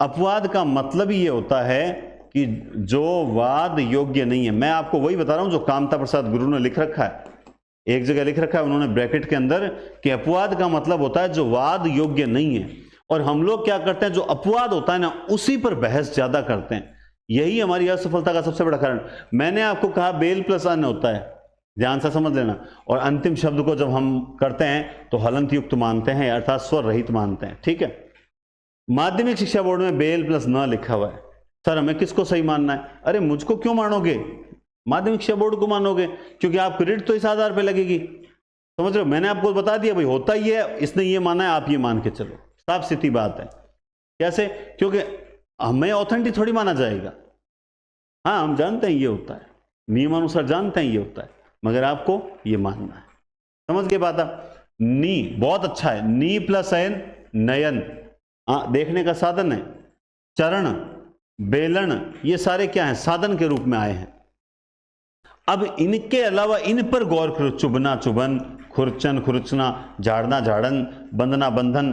Speaker 1: अपवाद का मतलब ही ये होता है कि जो वाद योग्य नहीं है। मैं आपको वही बता रहा हूं जो कामता प्रसाद गुरु ने लिख रखा है, एक जगह लिख रखा है उन्होंने ब्रैकेट के अंदर कि अपवाद का मतलब होता है जो वाद योग्य नहीं है। और हम लोग क्या करते हैं, जो अपवाद होता है ना उसी पर बहस ज्यादा करते हैं। यही हमारी असफलता का सबसे बड़ा कारण। मैंने आपको कहा बेल प्लस अन्न होता है, ध्यान से समझ लेना। और अंतिम शब्द को जब हम करते हैं तो हलंत युक्त मानते हैं, अर्थात स्वर रहित मानते हैं। ठीक है, माध्यमिक शिक्षा बोर्ड में बेल प्लस न लिखा हुआ है। सर हमें किसको सही मानना है? अरे मुझको क्यों मानोगे, माध्यमिक शिक्षा बोर्ड को मानोगे, क्योंकि आपकी रीट तो इस आधार पे लगेगी। समझ रहे हो, मैंने आपको बता दिया भाई होता ही है, इसने ये माना है, आप ये मान के चलो, साफ सीधी बात है। कैसे? क्योंकि हमें ऑथेंटिक थोड़ी माना जाएगा। हाँ हम जानते हैं ये होता है, नियमानुसार जानते हैं ये होता है, मगर आपको ये मानना है। समझ के बात आप? नी बहुत अच्छा है, नी प्लस एन नयन, देखने का साधन है। चरण, बेलन, ये सारे क्या हैं, साधन के रूप में आए हैं। अब इनके अलावा इन पर गौर करो, चुभना चुभन, खुरचन खुरचना, झाड़ना झाड़न, बंधना बंधन,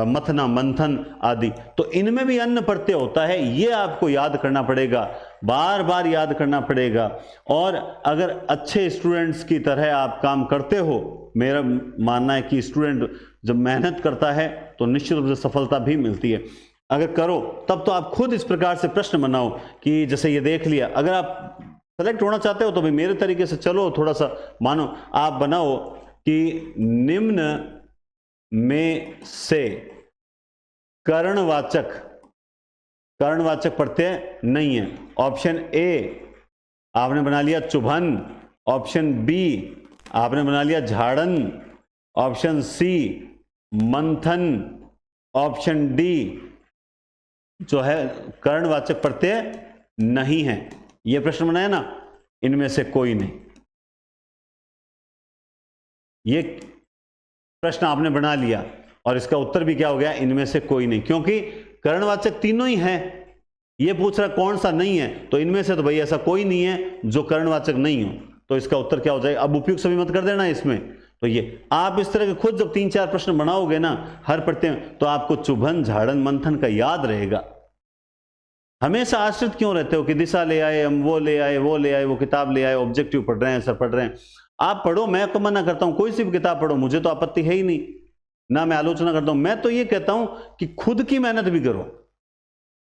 Speaker 1: मथना मंथन आदि। तो इनमें भी अन्न प्रत्यय होता है, ये आपको याद करना पड़ेगा, बार बार याद करना पड़ेगा। और अगर अच्छे स्टूडेंट्स की तरह आप काम करते हो, मेरा मानना है कि स्टूडेंट जब मेहनत करता है तो निश्चित रूप से सफलता भी मिलती है। अगर करो तब तो आप खुद इस प्रकार से प्रश्न बनाओ कि जैसे ये देख लिया, अगर आप सेलेक्ट होना चाहते हो तो भाई मेरे तरीके से चलो, थोड़ा सा मानो, आप बनाओ कि निम्न में से कर्णवाचक प्रत्यय नहीं है। ऑप्शन ए आपने बना लिया चुभन, ऑप्शन बी आपने बना लिया झाड़न, ऑप्शन सी मंथन, ऑप्शन डी जो है कर्णवाचक प्रत्यय नहीं है। यह प्रश्न बनाया ना, इनमें से कोई नहीं। ये प्रश्न आपने बना लिया और इसका उत्तर भी क्या हो गया, इनमें से कोई नहीं, क्योंकि कर्णवाचक तीनों ही हैं। ये पूछ रहा कौन सा नहीं है, तो इनमें से तो भाई ऐसा कोई नहीं है जो कर्णवाचक नहीं हो, तो इसका उत्तर क्या हो जाएगा। अब उपयुक्त सभी मत कर देना इसमें। तो ये आप इस तरह के खुद जब 3-4 प्रश्न बनाओगे ना हर प्रत्यय, तो आपको चुभन झाड़न मंथन का याद रहेगा। हमेशा आश्रित क्यों रहते हो कि दिशा ले आए हम, वो ले आए, वो ले आए, वो किताब ले आए, ऑब्जेक्टिव पढ़ रहे हैं, सर पढ़ रहे हैं। आप पढ़ो, मैं तो मना करता हूं कोई सी भी किताब पढ़ो, मुझे तो आपत्ति है ही नहीं, ना मैं आलोचना करता हूं। मैं तो ये कहता हूं कि खुद की मेहनत भी करो,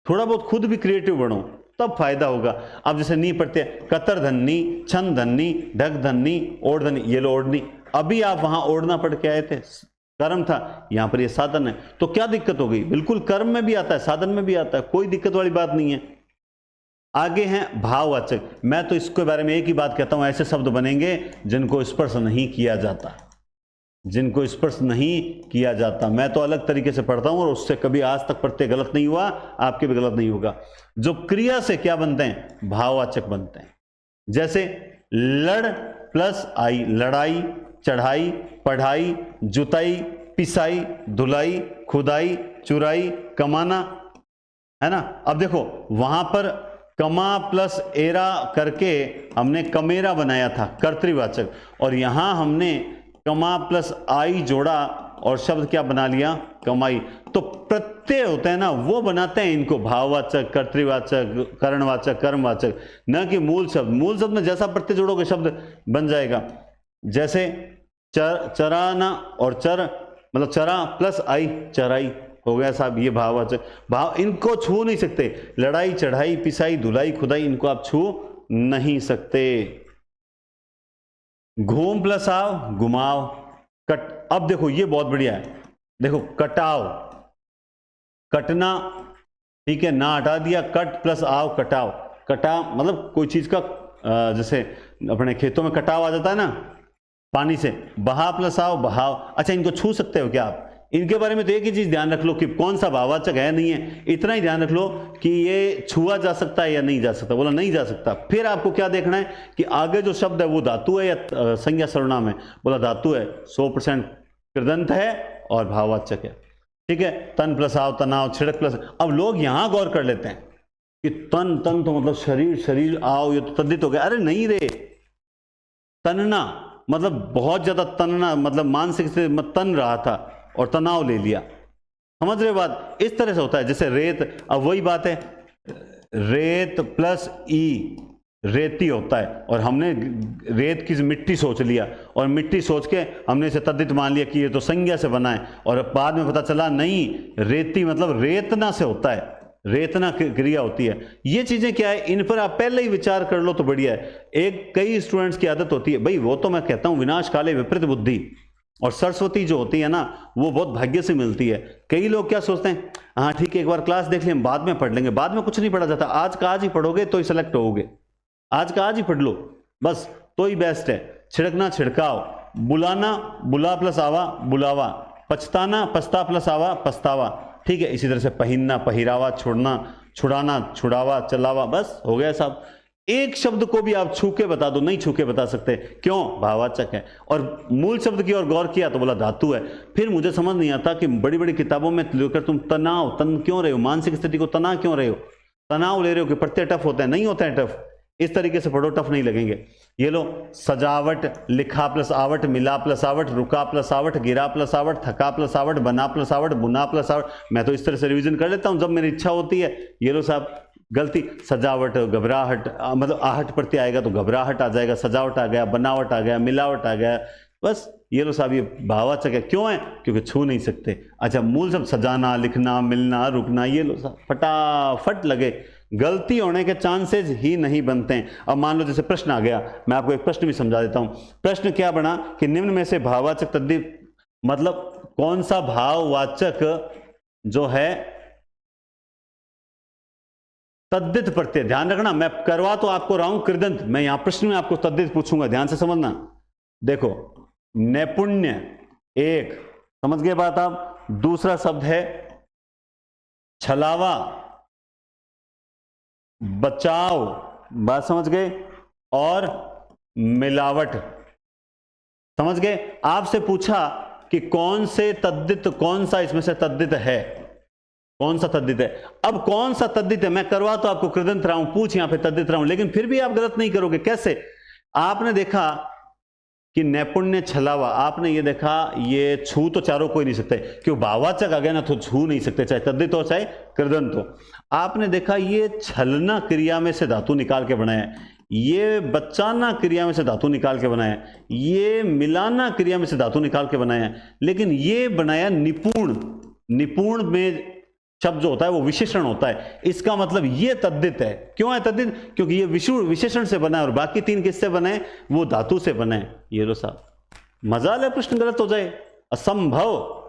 Speaker 1: थोड़ा बहुत खुद भी क्रिएटिव बनो, तब फायदा होगा। अब जैसे नी प्रत्यय, कतर धन्नी, छन धन्नी, ढक धन्नी, ओढ़ धन्नी, ये लो ओढ़नी। अभी आप वहां ओढ़ना पढ़ के आए थे, कर्म था, यहां पर ये साधन है, तो क्या दिक्कत हो गई? बिल्कुल कर्म में भी आता है, साधन में भी आता है, कोई दिक्कत वाली बात नहीं है। आगे हैं भाववाचक। मैं तो इसके बारे में एक ही बात कहता हूं, ऐसे शब्द बनेंगे जिनको स्पर्श नहीं किया जाता, जिनको स्पर्श नहीं किया जाता। मैं तो अलग तरीके से पढ़ता हूं और उससे कभी आज तक प्रत्यय गलत नहीं हुआ, आपके भी गलत नहीं होगा। जो क्रिया से क्या बनते हैं, भाववाचक बनते हैं। जैसे लड़ प्लस आई, लड़ाई, चढ़ाई, पढ़ाई, जुताई, पिसाई, धुलाई, खुदाई, चुराई, कमाना, है ना। अब देखो वहां पर कमा प्लस एरा करके हमने कमेरा बनाया था कर्तृवाचक, और यहां हमने कमा प्लस आई जोड़ा और शब्द क्या बना लिया, कमाई। तो प्रत्यय होते हैं ना, वो बनाते हैं इनको भाववाचक, कर्तृवाचक, करणवाचक, कर्मवाचक, न कि मूल शब्द। मूल शब्द में जैसा प्रत्यय जोड़ोगे शब्द बन जाएगा। जैसे चराना और चर मतलब चरा प्लस आई चराई हो गया साहब, ये भाववाचक। भाव इनको छू नहीं सकते, लड़ाई चढ़ाई पिसाई धुलाई खुदाई इनको आप छू नहीं सकते। घूम प्लस आओ घुमाओ, कट। अब देखो ये बहुत बढ़िया है, देखो कटाओ, कटना, ठीक है, ना हटा दिया, कट प्लस आओ कटाओ। कटा मतलब कोई चीज का जैसे अपने खेतों में कटाव आ जाता है ना पानी से, बहा प्लस आओ बहाव। अच्छा इनको छू सकते हो क्या आप? इनके बारे में तो एक ही चीज ध्यान रख लो कि कौन सा भाववाचक है नहीं है, इतना ही ध्यान रख लो कि ये छुआ जा सकता है या नहीं जा सकता। बोला नहीं जा सकता, फिर आपको क्या देखना है कि आगे जो शब्द है वो धातु है या संज्ञा सर्वनाम है। बोला धातु है, 100% कृदंत है और भाववाचक है, ठीक है। तन प्लस आओ तनाव, छिड़क प्लस। अब लोग यहां गौर कर लेते हैं कि तन तन तो मतलब शरीर, शरीर आओ ये तो तद्धित हो गया। अरे नहीं रे, तनना मतलब बहुत ज्यादा तनना, मतलब मानसिक से तन रहा था और तनाव ले लिया, समझ रहे बात? इस तरह से होता है। जैसे रेत, अब वही बात है, रेत प्लस ई रेती होता है, और हमने रेत की मिट्टी सोच लिया और मिट्टी सोच के हमने इसे तद्धित मान लिया कि ये तो संज्ञा से बना है, और बाद में पता चला नहीं, रेती मतलब रेतना से होता है, रेतना क्रिया होती है। ये चीजें क्या है, इन पर आप पहले ही विचार कर लो तो बढ़िया है। एक कई स्टूडेंट्स की आदत होती है भाई, वो तो मैं कहता हूं विनाश काले विपरीत बुद्धि, और सरस्वती जो होती है ना वो बहुत भाग्य से मिलती है। कई लोग क्या सोचते हैं, हाँ ठीक है एक बार क्लास देख लें बाद में पढ़ लेंगे, बाद में कुछ नहीं पढ़ा जाता। आज का आज ही पढ़ोगे तो ही सेलेक्ट होगे, आज का आज ही पढ़ लो बस, तो ही बेस्ट है। छिड़कना छिड़काव, बुलाना बुला प्लस आवा बुलावा, पछताना पछता प्लस आवा पछतावा, ठीक है। इसी तरह से पहिनना पहिरावा, छोड़ना छुड़ाना छुड़ावा चलावा, बस हो गया साहब। एक शब्द को भी आप छू के बता दो, नहीं छू के बता सकते, क्यों? भाववाचक है। और मूल शब्द की ओर गौर किया तो बोला धातु है। फिर मुझे समझ नहीं आता कि बड़ी बड़ी किताबों में लेकर तुम तनाव तन क्यों रहे हो, मानसिक स्थिति को तना क्यों रहे हो, तनाव ले रहे हो कि प्रत्यय टफ होते हैं, नहीं होते हैं टफ। इस तरीके से पढ़ो, टफ नहीं लगेंगे। ये लो, सजावट, लिखा प्लस आवट, मिला प्लस आवट, रुका प्लस आवट, गिरा प्लस आवट, थका प्लस आवट, बना प्लस आवट, बुना प्लस आवट। मैं तो इस तरह से रिवीजन कर लेता हूं जब मेरी इच्छा होती है। ये लो साहब, गलती, सजावट घबराहट, मतलब आहट प्रत्यय आएगा तो घबराहट आ जाएगा, सजावट आ गया, बनावट आ गया, मिलावट आ गया, बस। ये लो साहब, ये भाववाचक है। क्यों है? क्योंकि छू नहीं सकते। अच्छा, मूल शब्द सजाना, लिखना, मिलना, रुकना, ये लो साहब फटाफट लगे, गलती होने के चांसेस ही नहीं बनते हैं। अब मान लो जैसे प्रश्न आ गया, मैं आपको एक प्रश्न भी समझा देता हूं। प्रश्न क्या बना कि निम्न में से भाववाचक तद्धित मतलब कौन सा भाववाचक जो है तद्धित प्रत्यय, ध्यान रखना मैं करवा तो आपको रहा हूं कृदंत, मैं यहां प्रश्न में आपको तद्धित पूछूंगा, ध्यान से समझना। देखो, नैपुण्य एक, समझ गए बात आप। दूसरा शब्द है छलावा, बचाव, बात समझ गए, और मिलावट, समझ गए। आपसे पूछा कि कौन से तद्धित, कौन सा इसमें से तद्धित है, कौन सा तद्धित है। अब कौन सा तद्धित है, मैं करवा तो आपको कृदंत रहा हूं, पूछ यहां पे तद्धित रहा हूं, लेकिन फिर भी आप गलत नहीं करोगे। कैसे? आपने देखा कि नैपुण्य छलावा, आपने ये देखा, ये छू तो चारों कोई नहीं सकते, क्यों? भाववाचक आ गया ना तो छू नहीं सकते, चाहे तद्धित हो चाहे कृदंत हो। आपने देखा ये छलना क्रिया में से धातु निकाल के बनाया है, ये बचाना क्रिया में से धातु निकाल के बनाया है, ये मिलाना क्रिया में से धातु निकाल के बनाया है, लेकिन ये बनाया निपुण। निपुण में शब्द जो होता है वो विशेषण होता है, इसका मतलब ये तद्धित है। क्यों है तद्धित? क्योंकि ये विशेषण से बना है और बाकी तीन किससे बने? वो धातु से बने। ये लो साहब, मजाल है प्रश्न गलत हो जाए, असंभव।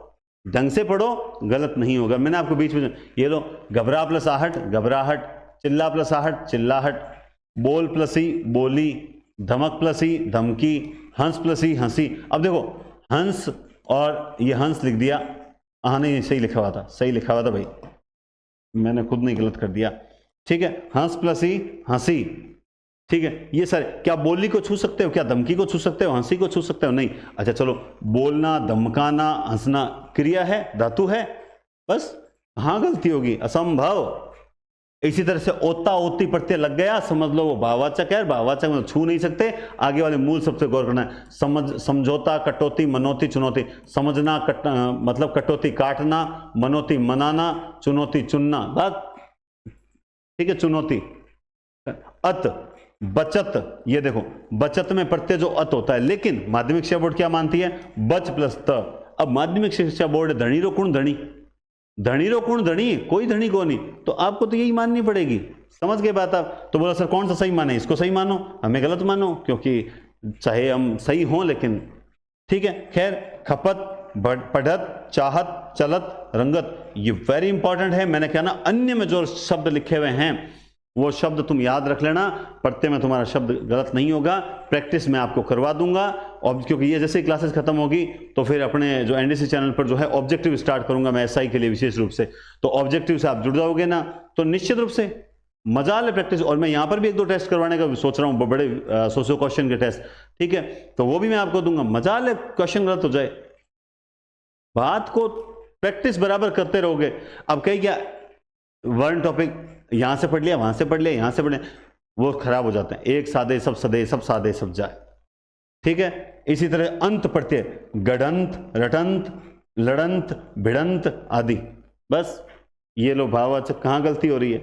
Speaker 1: ढंग से पढ़ो, गलत नहीं होगा। मैंने आपको बीच में ये लो, घबरा प्लस आहट घबराहट, चिल्ला प्लस आहट चिल्लाहट, बोल प्लस ही बोली, धमक प्लस ही धमकी, हंस प्लस ही हंसी। अब देखो, हंस और ये हंस लिख दिया, हाँ नहीं सही लिखा हुआ था, सही लिखा हुआ था भाई, मैंने खुद नहीं गलत कर दिया, ठीक है। हंस प्लस ही हंसी, ठीक है। ये सर क्या बोली को छू सकते हो, क्या धमकी को छू सकते हो, हंसी को छू सकते हो? नहीं। अच्छा चलो, बोलना, धमकाना, हंसना क्रिया है, धातु है, बस। हाँ गलती होगी, असंभव। इसी तरह से ओता ओती प्रत्यय लग गया, समझ लो वो भाववाचक है, भाववाचक में छू नहीं सकते, आगे वाले मूल शब्द से गौर करना है। समझौता, कटौती, मनौती, चुनौती। समझना मतलब कटौती काटना, मनौती मनाना, चुनौती चुनना, बात ठीक है, चुनौती। अत, बचत, ये देखो बचत में प्रत्यय जो अत होता है, लेकिन माध्यमिक शिक्षा बोर्ड क्या मानती है, बच प्लस त। अब माध्यमिक शिक्षा बोर्ड धनी रो कुण धनी, धनी रो कुण धनी, कोई धनी को नहीं, तो आपको तो यही माननी पड़ेगी। समझ गए बात आप? तो बोला सर कौन सा सही माने, इसको सही मानो, हमें गलत मानो, क्योंकि चाहे हम सही हों लेकिन ठीक है। खैर, खपत, पढ़त, चाहत, चलत, रंगत, ये वेरी इंपॉर्टेंट है। मैंने कहा ना, अन्य में जो शब्द लिखे हुए हैं वो शब्द तुम याद रख लेना, प्रत्यय में तुम्हारा शब्द गलत नहीं होगा। प्रैक्टिस मैं आपको करवा दूंगा, और क्योंकि ये जैसे ही क्लासेस खत्म होगी तो फिर अपने जो एनडीसी चैनल पर जो है ऑब्जेक्टिव स्टार्ट करूंगा मैं एसआई के लिए विशेष रूप से। तो ऑब्जेक्टिव से आप जुड़ जाओगे ना, तो निश्चित रूप से मजा ले प्रैक्टिस। और मैं यहाँ पर भी 1-2 टेस्ट करवाने का सोच रहा हूँ, बड़े सोशियो क्वेश्चन के टेस्ट, ठीक है, तो वो भी मैं आपको दूंगा। मजा ले, क्वेश्चन गलत हो जाए, बात को प्रैक्टिस बराबर करते रहोगे। अब कहीं क्या वर्ण टॉपिक यहां से पढ़ लिया, वहां से पढ़ लिया, यहां से पढ़ लिया, वो खराब हो जाते हैं। एक सादे सब सदे, सब सादे सब जाए, ठीक है। इसी तरह अंत प्रत्यय, गढ़ंत, रटंत, लड़ंत, भिड़ंत आदि, बस ये लो भाववाचक, कहां गलती हो रही है।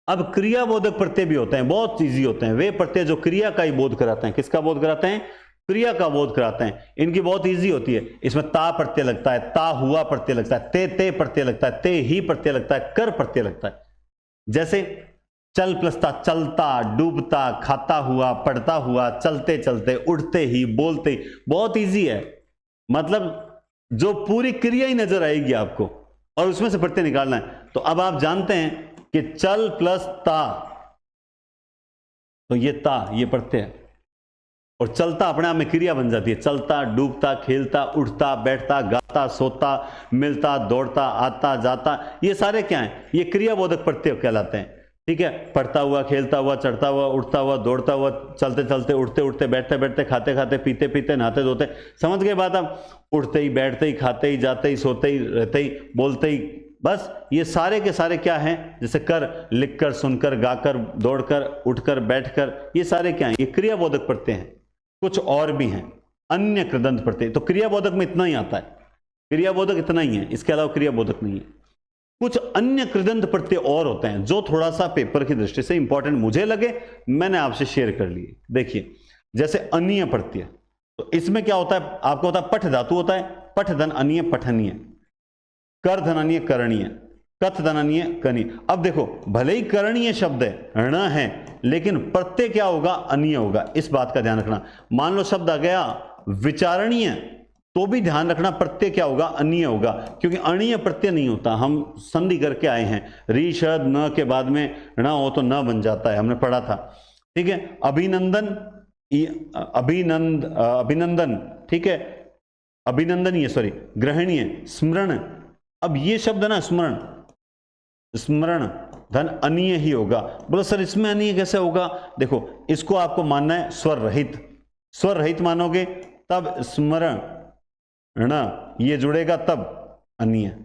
Speaker 1: अब क्रियाबोधक प्रत्यय भी होते हैं, बहुत इजी होते हैं वे प्रत्यय जो क्रिया का ही बोध कराते हैं। किसका बोध कराते हैं? क्रिया का बोध कराते हैं। इनकी बहुत इजी होती है, इसमें ता प्रत्यय लगता है, ता हुआ प्रत्यय लगता है, ते प्रत्यय लगता है, ते ही प्रत्यय लगता है, कर प्रत्यय लगता है। जैसे चल प्लस ता, चलता, डूबता, खाता हुआ, पढ़ता हुआ, चलते चलते, उठते ही, बोलते ही, बहुत इजी है। मतलब जो पूरी क्रिया ही नजर आएगी आपको और उसमें से प्रत्यय निकालना है। तो अब आप जानते हैं कि चल प्लस ता, तो ये ता, ये प्रत्यय है, और चलता अपने आप में क्रिया बन जाती है। चलता, डूबता, खेलता, उठता, बैठता, गाता, सोता, मिलता, दौड़ता, आता, जाता, ये सारे क्या हैं? ये क्रियाबोधक प्रत्यय कहलाते हैं, ठीक है। पढ़ता हुआ, खेलता हुआ, चढ़ता हुआ, उठता हुआ, दौड़ता हुआ, चलते चलते, उठते उठते, बैठते बैठते, खाते खाते, पीते पीते, नहाते धोते, समझ गए बात आप? उठते ही, बैठते ही, खाते ही, जाते ही, सोते ही, रहते ही, बोलते ही, बस ये सारे के सारे क्या हैं? जैसे कर, लिखकर, सुनकर, गाकर, दौड़कर, उठकर, बैठकर, ये सारे क्या हैं? ये क्रियाबोधक प्रत्यय हैं। कुछ और भी हैं अन्य कृदंत प्रत्यय, तो क्रियाबोधक में इतना ही आता है, क्रियाबोधक इतना ही है, इसके अलावा क्रियाबोधक नहीं है। कुछ अन्य कृदंत प्रत्यय और होते हैं जो थोड़ा सा पेपर की दृष्टि से इंपॉर्टेंट मुझे लगे, मैंने आपसे शेयर कर लिए। देखिए, जैसे अनीय प्रत्यय, तो इसमें क्या होता है? आपको होता है पठ धातु होता है, पठ धन अनीय पठनीय, कर धन अनीय करणीय, कथ धन अनीय कनीय। अब देखो, भले ही करणीय शब्द है, ण है, लेकिन प्रत्यय क्या होगा? अनीय होगा, इस बात का ध्यान रखना। मान लो शब्द आ गया विचारणीय, तो भी ध्यान रखना प्रत्यय क्या होगा? अनीय होगा, क्योंकि अणीय प्रत्यय नहीं होता। हम संधि करके आए हैं, री शद न के बाद में ण हो तो न बन जाता है, हमने पढ़ा था, ठीक है। अभिनंदन, अभिनंदन, ठीक है, अभिनंदनीय, सॉरी, ग्रहणीय, स्मरण। अब ये शब्द ना स्मरण, स्मरण धन अनीय ही होगा। बोलो सर इसमें अनीय कैसे होगा? देखो, इसको आपको मानना है स्वर रहित, स्वर रहित मानोगे तब स्मरण ये जुड़ेगा, तब अनीय।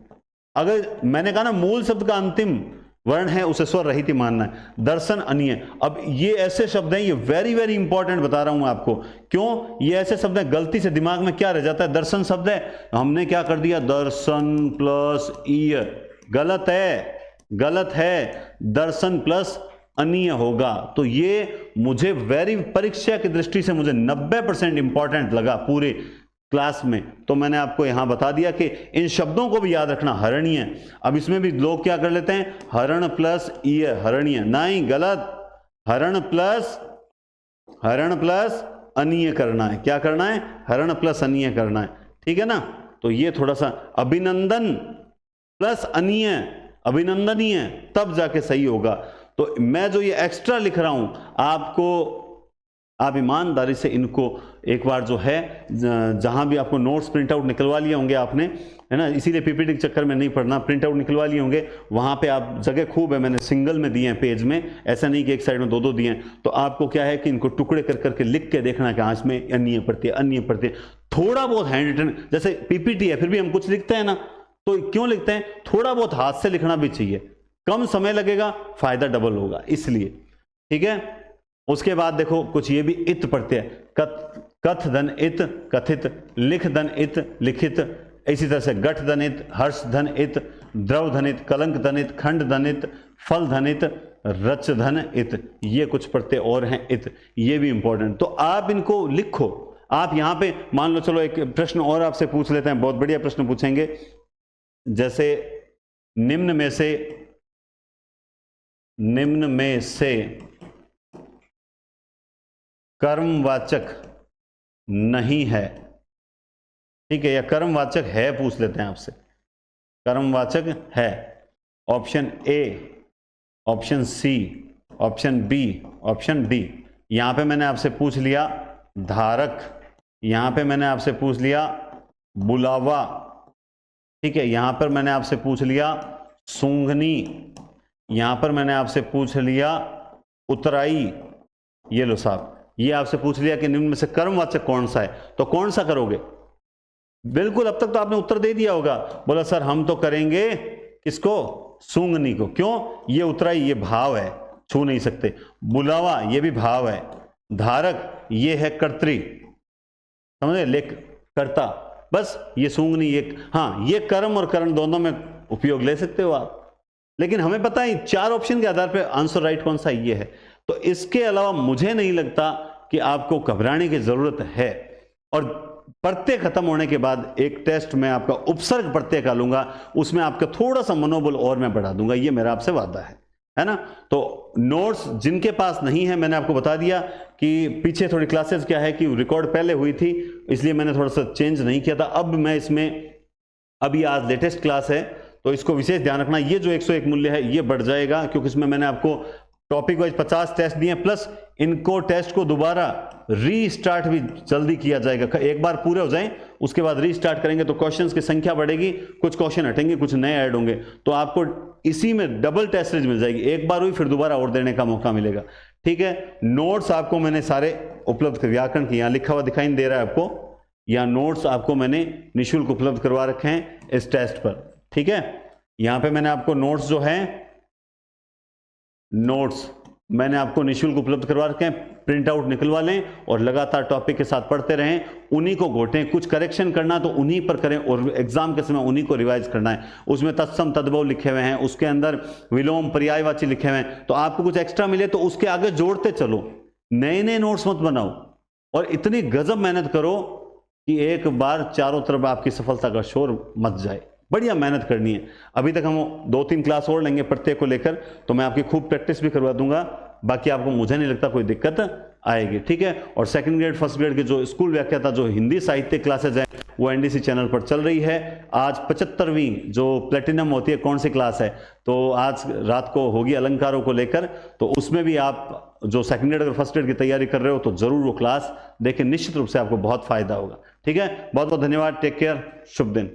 Speaker 1: अगर मैंने कहा ना मूल शब्द का अंतिम वर्ण है उसे स्वर रहित ही मानना है। दर्शन अनीय। अब ये ऐसे शब्द हैं, ये वेरी वेरी इंपॉर्टेंट बता रहा हूं आपको, क्यों? ये ऐसे शब्द हैं, गलती से दिमाग में क्या रह जाता है? दर्शन शब्द है, हमने क्या कर दिया? दर्शन प्लस ईय, गलत है, गलत है, दर्शन प्लस अनीय होगा। तो ये मुझे वेरी परीक्षा की दृष्टि से मुझे 90% इंपॉर्टेंट लगा पूरे क्लास में, तो मैंने आपको यहां बता दिया कि इन शब्दों को भी याद रखना। हरणीय, अब इसमें भी लोग क्या कर लेते हैं? हरण प्लस ईय, हरणीय, नहीं, गलत, हरण प्लस अनीय करना है। क्या करना है? हरण प्लस अनीय करना है, ठीक है ना। तो ये थोड़ा सा, अभिनंदन प्लस अनीय, अभिनंदनीय, तब जाके सही होगा। तो मैं जो ये एक्स्ट्रा लिख रहा हूं आपको, आप ईमानदारी से इनको एक बार जो है, जहां भी आपको नोट्स प्रिंट आउट निकलवा लिए होंगे आपने, है ना, इसीलिए पीपीटी के चक्कर में नहीं पढ़ना, प्रिंट आउट निकलवा लिए होंगे, वहां पे आप जगह खूब है, मैंने सिंगल में दिए हैं पेज में, ऐसा नहीं कि एक साइड में 2-2 दिए हैं। तो आपको क्या है कि इनको टुकड़े कर करके लिख के देखना कि आज में अन्य प्रत्यय, अन्य प्रत्यय, थोड़ा बहुत हैंड रिटन, जैसे पीपीटी है फिर भी हम कुछ लिखते हैं ना, तो क्यों लिखते हैं? थोड़ा बहुत हाथ से लिखना भी चाहिए, कम समय लगेगा, फायदा डबल होगा, इसलिए। ठीक है, उसके बाद देखो कुछ ये भी इत पढ़ते हैं, कथ धन इत कथित, लिख धन इत लिखित, इसी तरह से गठ धनित, हर्ष धन इत, द्रव धनित, कलंक धनित, खंड धनित, फल धनित, रच धन इत, ये कुछ पढ़ते और हैं इत, ये भी इंपॉर्टेंट। तो आप इनको लिखो। आप यहां पे मान लो, चलो एक प्रश्न और आपसे पूछ लेते हैं, बहुत बढ़िया प्रश्न पूछेंगे, जैसे निम्न में से कर्मवाचक नहीं है, ठीक है, या कर्मवाचक है, पूछ लेते हैं आपसे, कर्मवाचक है, option A, option C, option B, option D. यहां पे मैंने आपसे पूछ लिया धारक, यहां पे मैंने आपसे पूछ लिया बुलावा, ठीक है, यहां पर मैंने आपसे पूछ लिया सूंघनी, यहां पर मैंने आपसे पूछ लिया उतराई। ये लो साहब, ये आपसे पूछ लिया कि निम्न में से कर्मवाचक कौन सा है, तो कौन सा करोगे? बिल्कुल, अब तक तो आपने उत्तर दे दिया होगा, बोला सर हम तो करेंगे किसको? सूंघनी को। क्यों? ये उतराई ये भाव है, छू नहीं सकते। बुलावा ये भी भाव है। धारक ये है कर्त्री, समझे, लेख कर्ता, बस ये सूंघनी एक, हाँ ये कर्म और करण दोनों में उपयोग ले सकते हो आप, लेकिन हमें पता है 4 ऑप्शन के आधार पर आंसर राइट कौन सा ये है। तो इसके अलावा मुझे नहीं लगता कि आपको घबराने की जरूरत है। और प्रत्यय खत्म होने के बाद एक टेस्ट में आपका उपसर्ग प्रत्यय का लूंगा, उसमें आपका थोड़ा सा मनोबल और मैं बढ़ा दूंगा, ये मेरा आपसे वादा है ना। तो नोट्स जिनके पास नहीं है, मैंने आपको बता दिया कि पीछे थोड़ी क्लासेस क्या है कि रिकॉर्ड पहले हुई थी, इसलिए मैंने थोड़ा सा चेंज नहीं किया था। अब मैं इसमें, अभी आज लेटेस्ट क्लास है तो इसको विशेष ध्यान रखना, ये जो 101 मूल्य है ये बढ़ जाएगा, क्योंकि इसमें मैंने आपको टॉपिक वाइज 50 टेस्ट दिए, प्लस इनको टेस्ट को दोबारा रीस्टार्ट भी जल्दी किया जाएगा। एक बार पूरे हो जाएं उसके बाद रीस्टार्ट करेंगे तो क्वेश्चंस की संख्या बढ़ेगी, कुछ क्वेश्चन हटेंगे, कुछ नए ऐड होंगे, तो आपको इसी में डबल टेस्ट सीरीज मिल जाएगी। एक बार हुई फिर दोबारा और देने का मौका मिलेगा, ठीक है। नोट्स आपको मैंने सारे उपलब्ध कर, व्याकरण की यहां लिखा हुआ दिखाई दे रहा है आपको, या नोट्स आपको मैंने निःशुल्क उपलब्ध करवा रखे हैं इस टेस्ट पर, ठीक है। यहां पे मैंने आपको नोट्स जो हैं, नोट्स मैंने आपको निःशुल्क उपलब्ध करवा रखे हैं, प्रिंट आउट निकलवा लें और लगातार टॉपिक के साथ पढ़ते रहें, उन्हीं को घोटें, कुछ करेक्शन करना तो उन्हीं पर करें और एग्जाम के समय उन्हीं को रिवाइज करना है। उसमें तत्सम तद्भव लिखे हुए हैं, उसके अंदर विलोम पर्यायवाची लिखे हुए हैं, तो आपको कुछ एक्स्ट्रा मिले तो उसके आगे जोड़ते चलो, नए नए नोट्स मत बनाओ और इतनी गजब मेहनत करो कि एक बार चारों तरफ आपकी सफलता का शोर मच जाए। बढ़िया मेहनत करनी है। अभी तक हम 2-3 क्लास और लेंगे प्रत्येक को लेकर, तो मैं आपकी खूब प्रैक्टिस भी करवा दूंगा, बाकी आपको मुझे नहीं लगता कोई दिक्कत आएगी, ठीक है। और सेकंड ग्रेड फर्स्ट ग्रेड के जो स्कूल व्याख्याता जो हिंदी साहित्य क्लासेज हैं वो एनडीसी चैनल पर चल रही है। आज 75वीं जो प्लेटिनम होती है, कौन सी क्लास है, तो आज रात को होगी अलंकारों को लेकर, तो उसमें भी आप जो सेकंड ग्रेड और फर्स्ट ग्रेड की तैयारी कर रहे हो तो जरूर वो क्लास देखें, निश्चित रूप से आपको बहुत फायदा होगा, ठीक है। बहुत बहुत धन्यवाद, टेक केयर, शुभ दिन।